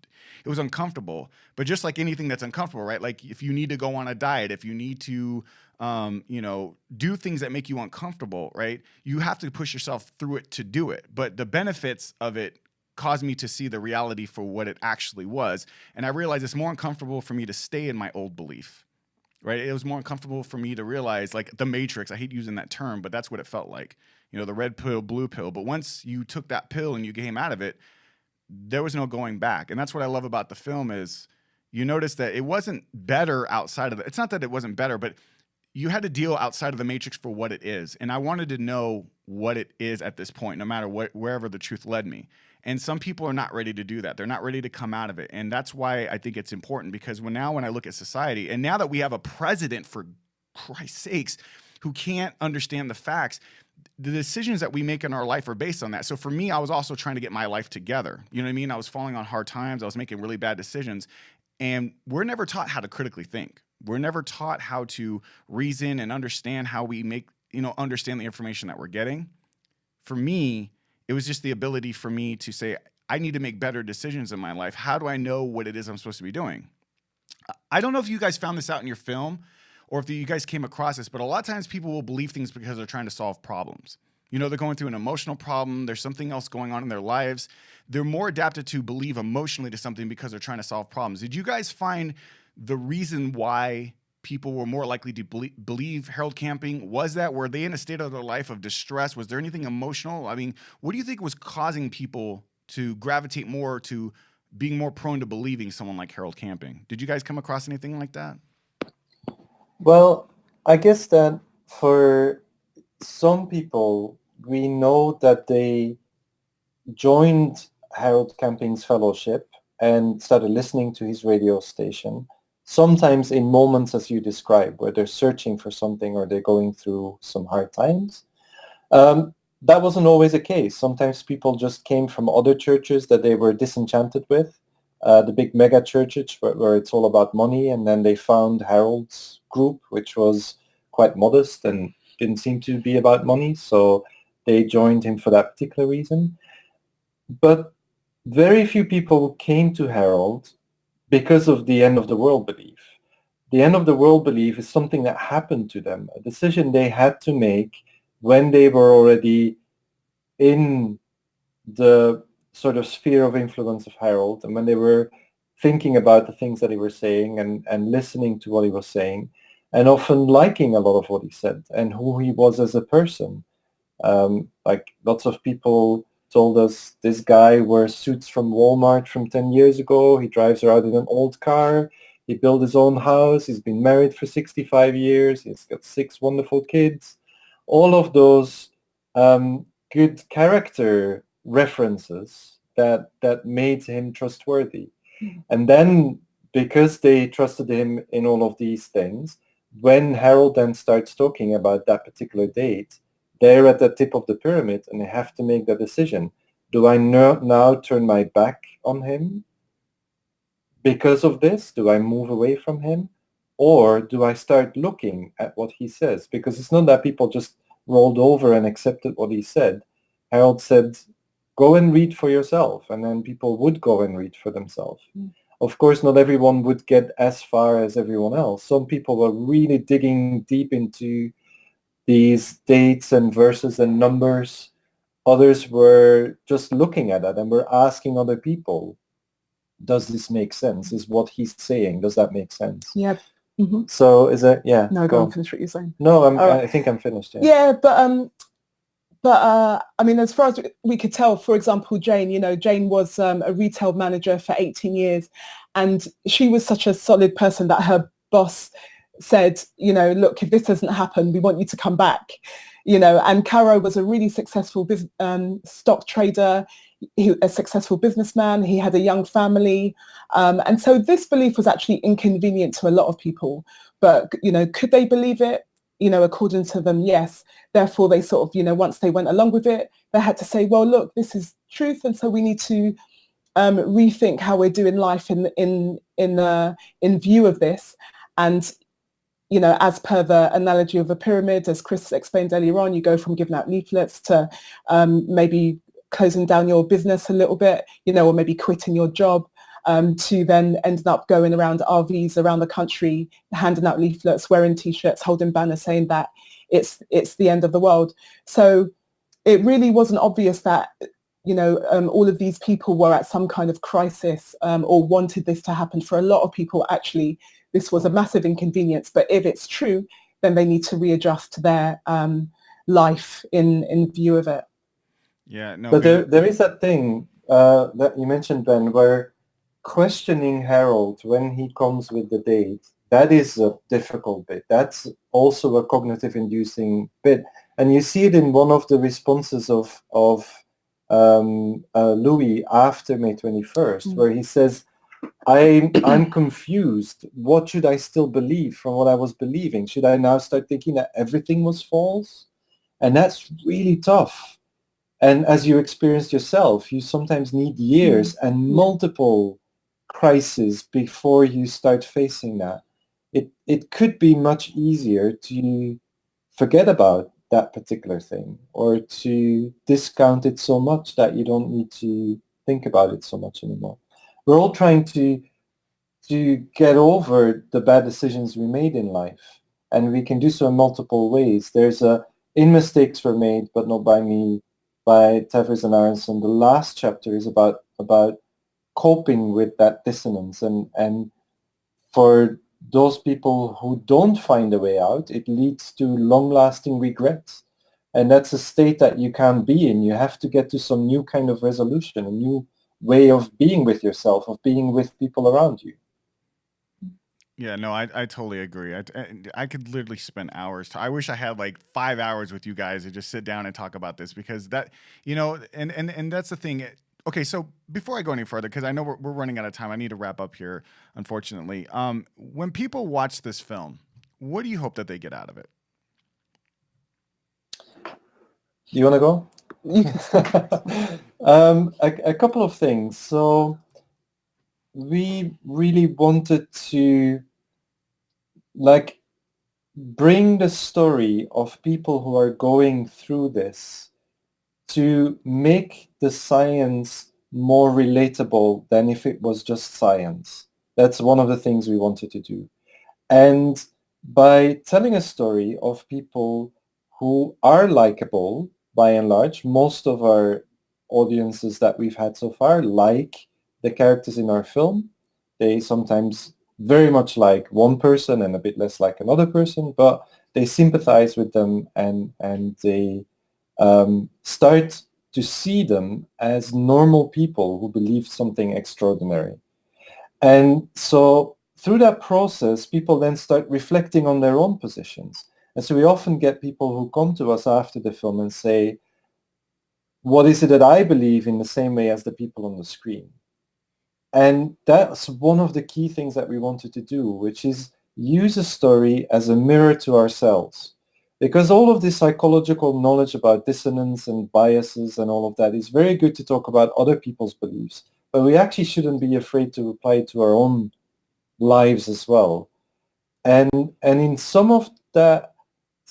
uncomfortable. But just like anything that's uncomfortable, right? Like, if you need to go on a diet, if you need to, do things that make you uncomfortable, right? You have to push yourself through it to do it. But the benefits of it caused me to see the reality for what it actually was. And I realized it's more uncomfortable for me to stay in my old belief, right? It was more uncomfortable for me to realize, like, the Matrix. I hate using that term, but that's what it felt like. You know, the red pill, blue pill. But once you took that pill and you came out of it, there was no going back. And that's what I love about the film is you notice that it wasn't better outside of it. It's not that it wasn't better, but you had to deal outside of the Matrix for what it is. And I wanted to know what it is at this point, no matter wherever the truth led me. And some people are not ready to do that. They're not ready to come out of it. And that's why I think it's important, because when I look at society, and now that we have a president, for Christ's sakes, who can't understand the facts, the decisions that we make in our life are based on that. So for me, I was also trying to get my life together. You know what I mean? I was falling on hard times. I was making really bad decisions. And we're never taught how to critically think. We're never taught how to reason and understand how we understand the information that we're getting. For me, it was just the ability for me to say, I need to make better decisions in my life. How do I know what it is I'm supposed to be doing? I don't know if you guys found this out in your film, or if you guys came across this, but a lot of times people will believe things because they're trying to solve problems. You know, they're going through an emotional problem. There's something else going on in their lives. They're more adapted to believe emotionally to something because they're trying to solve problems. Did you guys find the reason why people were more likely to believe Harold Camping? Were they in a state of their life of distress? Was there anything emotional? I mean, what do you think was causing people to gravitate more to being more prone to believing someone like Harold Camping? Did you guys come across anything like that? Well, I guess that for some people, we know that they joined Harold Camping's fellowship and started listening to his radio station, sometimes in moments as you describe, where they're searching for something or they're going through some hard times. That wasn't always the case. Sometimes people just came from other churches that they were disenchanted with, the big mega churches where it's all about money, and then they found Harold's group, which was quite modest and didn't seem to be about money, so they joined him for that particular reason. But very few people came to Harold because of the end of the world belief. The end of the world belief is something that happened to them, a decision they had to make when they were already in the sort of sphere of influence of Harold, and when they were thinking about the things that he was saying and listening to what he was saying, and often liking a lot of what he said and who he was as a person. Like lots of people told us, this guy wears suits from Walmart from 10 years ago. He drives around in an old car. He built his own house. He's been married for 65 years. He's got 6 wonderful kids. All of those good character references that made him trustworthy. Mm-hmm. And then because they trusted him in all of these things, when Harold then starts talking about that particular date, they're at the tip of the pyramid and they have to make that decision. Do I now turn my back on him because of this? Do I move away from him? Or do I start looking at what he says? Because it's not that people just rolled over and accepted what he said. Harold said, go and read for yourself. And then people would go and read for themselves. Of course, not everyone would get as far as everyone else. Some people were really digging deep into these dates and verses and numbers. Others were just looking at it and were asking other people, does this make sense? Is what he's saying, does that make sense? Yeah. Mm-hmm. So is it, yeah. No, go on, finish what you're saying. No, I think I'm finished. Yeah, yeah, but I mean, as far as we could tell, for example, Jane, Jane was a retail manager for 18 years, and she was such a solid person that her boss said, look, if this doesn't happen, we want you to come back, and Caro was a really successful stock trader, a successful businessman. He had a young family. And so this belief was actually inconvenient to a lot of people. But, could they believe it? According to them, yes. Therefore, they sort of, once they went along with it, they had to say, well, look, this is truth. And so we need to rethink how we're doing life in view of this. And, as per the analogy of a pyramid, as Kris explained earlier on, you go from giving out leaflets to maybe closing down your business a little bit, or maybe quitting your job, to then ending up going around RVs around the country, handing out leaflets, wearing T-shirts, holding banners saying that it's the end of the world. So it really wasn't obvious that, all of these people were at some kind of crisis or wanted this to happen. For a lot of people, actually, this was a massive inconvenience. But if it's true, then they need to readjust their life in view of it. Yeah, no. But there is that thing that you mentioned, Ben, where questioning Harold when he comes with the date, that is a difficult bit. That's also a cognitive inducing bit. And you see it in one of the responses of Louis after May 21st, where he says, I'm confused. What should I still believe from what I was believing? Should I now start thinking that everything was false? And that's really tough. And as you experienced yourself, you sometimes need years and multiple crises before you start facing that. It could be much easier to forget about that particular thing or to discount it so much that you don't need to think about it so much anymore. We're all trying to get over the bad decisions we made in life, and we can do so in multiple ways. There's in mistakes were made, but not by me, by Tevers and Aronson. The last chapter is about coping with that dissonance, and for those people who don't find a way out, it leads to long-lasting regrets. And that's a state that you can't be in. You have to get to some new kind of resolution, a new way of being with yourself, of being with people around you. Yeah, no, I totally agree. I could literally spend hours. I wish I had like 5 hours with you guys to just sit down and talk about this, because that, and that's the thing. Okay, so before I go any further, because I know we're running out of time, I need to wrap up here, unfortunately. When people watch this film, what do you hope that they get out of it? You want to go? A couple of things. So we really wanted to bring the story of people who are going through this to make the science more relatable than if it was just science. That's one of the things we wanted to do. And by telling a story of people who are likable, by and large, most of our audiences that we've had so far like the characters in our film. They sometimes very much like one person and a bit less like another person, but they sympathize with them and they start to see them as normal people who believe something extraordinary. And so through that process, people then start reflecting on their own positions. And so we often get people who come to us after the film and say, what is it that I believe in the same way as the people on the screen? And that's one of the key things that we wanted to do, which is use a story as a mirror to ourselves. Because all of this psychological knowledge about dissonance and biases and all of that is very good to talk about other people's beliefs, but we actually shouldn't be afraid to apply it to our own lives as well. And in some of that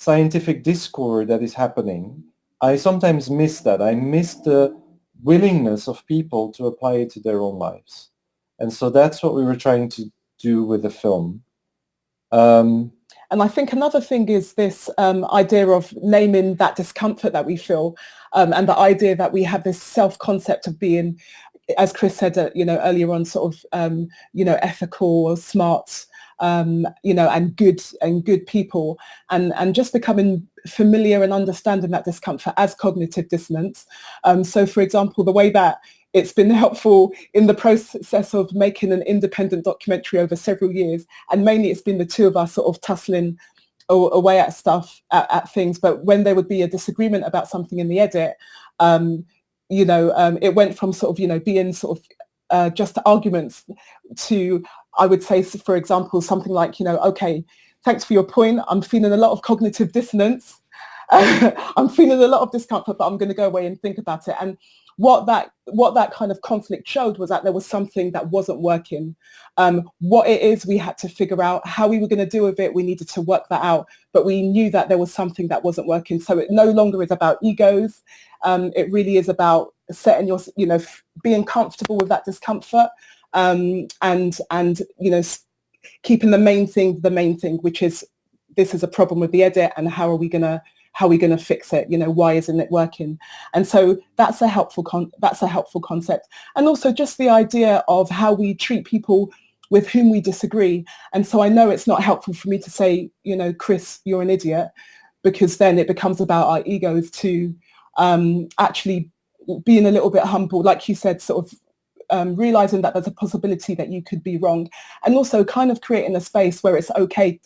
scientific discourse that is happening, I sometimes miss that. I miss the willingness of people to apply it to their own lives. And so that's what we were trying to do with the film. And I think another thing is this idea of naming that discomfort that we feel, and the idea that we have this self-concept of being, as Kris said, earlier on, sort of, ethical or smart, and good people, and just becoming familiar and understanding that discomfort as cognitive dissonance. So, for example, the way that it's been helpful in the process of making an independent documentary over several years, and mainly it's been the two of us sort of tussling away at stuff, at things. But when there would be a disagreement about something in the edit, it went from sort of, being sort of just arguments to, I would say, for example, something like, okay, thanks for your point. I'm feeling a lot of cognitive dissonance. I'm feeling a lot of discomfort, but I'm going to go away and think about it. And what that kind of conflict showed was that there was something that wasn't working. What it is, we had to figure out how we were going to deal with it. We needed to work that out, but we knew that there was something that wasn't working. So it no longer is about egos. It really is about setting your, being comfortable with that discomfort, and keeping the main thing, which is, this is a problem with the edit, and how are we going to fix it? Why isn't it working? And so that's a helpful concept. And also just the idea of how we treat people with whom we disagree. And so I know it's not helpful for me to say, Kris, you're an idiot, because then it becomes about our egos, to actually being a little bit humble, like you said, sort of realizing that there's a possibility that you could be wrong, and also kind of creating a space where it's okay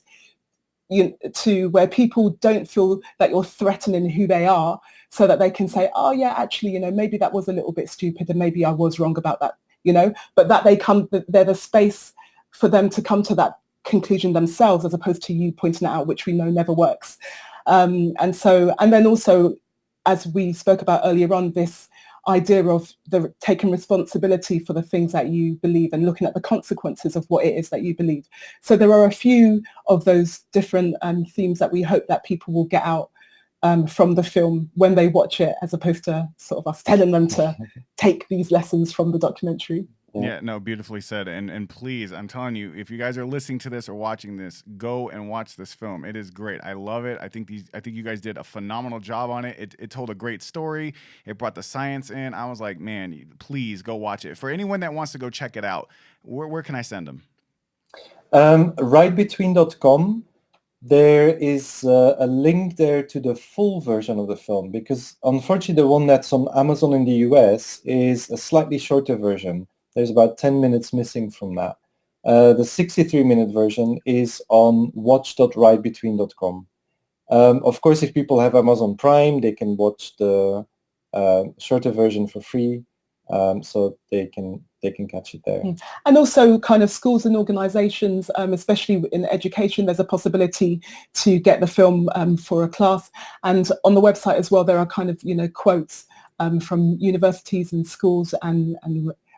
where people don't feel that you're threatening who they are, so that they can say, oh yeah, actually, maybe that was a little bit stupid, and maybe I was wrong about that, but that they're the space for them to come to that conclusion themselves, as opposed to you pointing it out, which we know never works. And then also, as we spoke about earlier on, this idea of taking responsibility for the things that you believe and looking at the consequences of what it is that you believe. So there are a few of those different themes that we hope that people will get out from the film when they watch it, as opposed to sort of us telling them to take these lessons from the documentary. Yeah, no, beautifully said. And please, I'm telling you, if you guys are listening to this or watching this, go and watch this film. It is great. I love it. I think you guys did a phenomenal job on it. It told a great story. It brought the science in. I was like, man, please go watch it. For anyone that wants to go check it out, where can I send them? Rightbetween.com. There is a link there to the full version of the film, because unfortunately the one that's on Amazon in the US is a slightly shorter version. There's about 10 minutes missing from that. The 63-minute version is on watch.rightbetween.com. Of course, if people have Amazon Prime, they can watch the shorter version for free, so they can catch it there. And also kind of schools and organisations, especially in education, there's a possibility to get the film for a class. And on the website as well, there are kind of, quotes from universities and schools and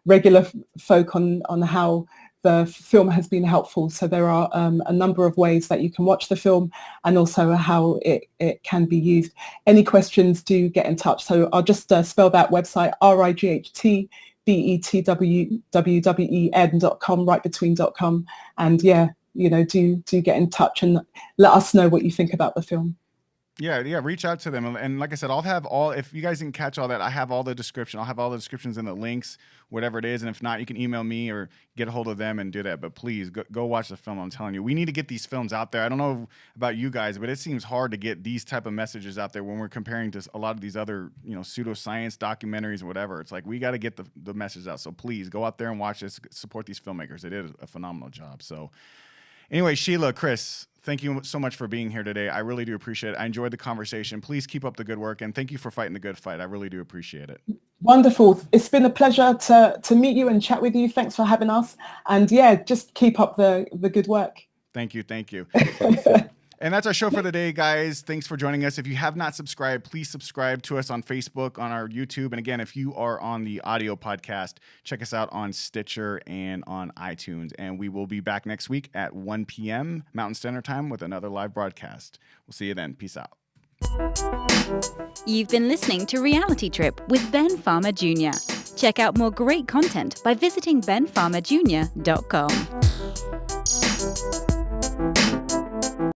regular folk on how the film has been helpful. So there are a number of ways that you can watch the film, and also how it can be used. Any questions, do get in touch. So I'll just spell that website, rightbetween.com, rightbetween.com. And do get in touch and let us know what you think about the film. Yeah, reach out to them. And like I said, if you guys didn't catch all that, I have all the description. I'll have all the descriptions and the links, whatever it is. And if not, you can email me or get a hold of them and do that. But please go watch the film. I'm telling you, we need to get these films out there. I don't know about you guys, but it seems hard to get these type of messages out there when we're comparing to a lot of these other, pseudoscience documentaries or whatever. It's like, we got to get the message out. So please go out there and watch this, support these filmmakers. It is a phenomenal job. So anyway, Sheila, Kris, thank you so much for being here today. I really do appreciate it. I enjoyed the conversation. Please keep up the good work, and thank you for fighting the good fight. I really do appreciate it. Wonderful. It's been a pleasure to meet you and chat with you. Thanks for having us. And just keep up the good work. Thank you. And that's our show for the day, guys. Thanks for joining us. If you have not subscribed, please subscribe to us on Facebook, on our YouTube. And again, if you are on the audio podcast, check us out on Stitcher and on iTunes. And we will be back next week at 1 p.m. Mountain Standard Time with another live broadcast. We'll see you then. Peace out. You've been listening to Reality Trip with Ben Fama Jr. Check out more great content by visiting benfamajr.com.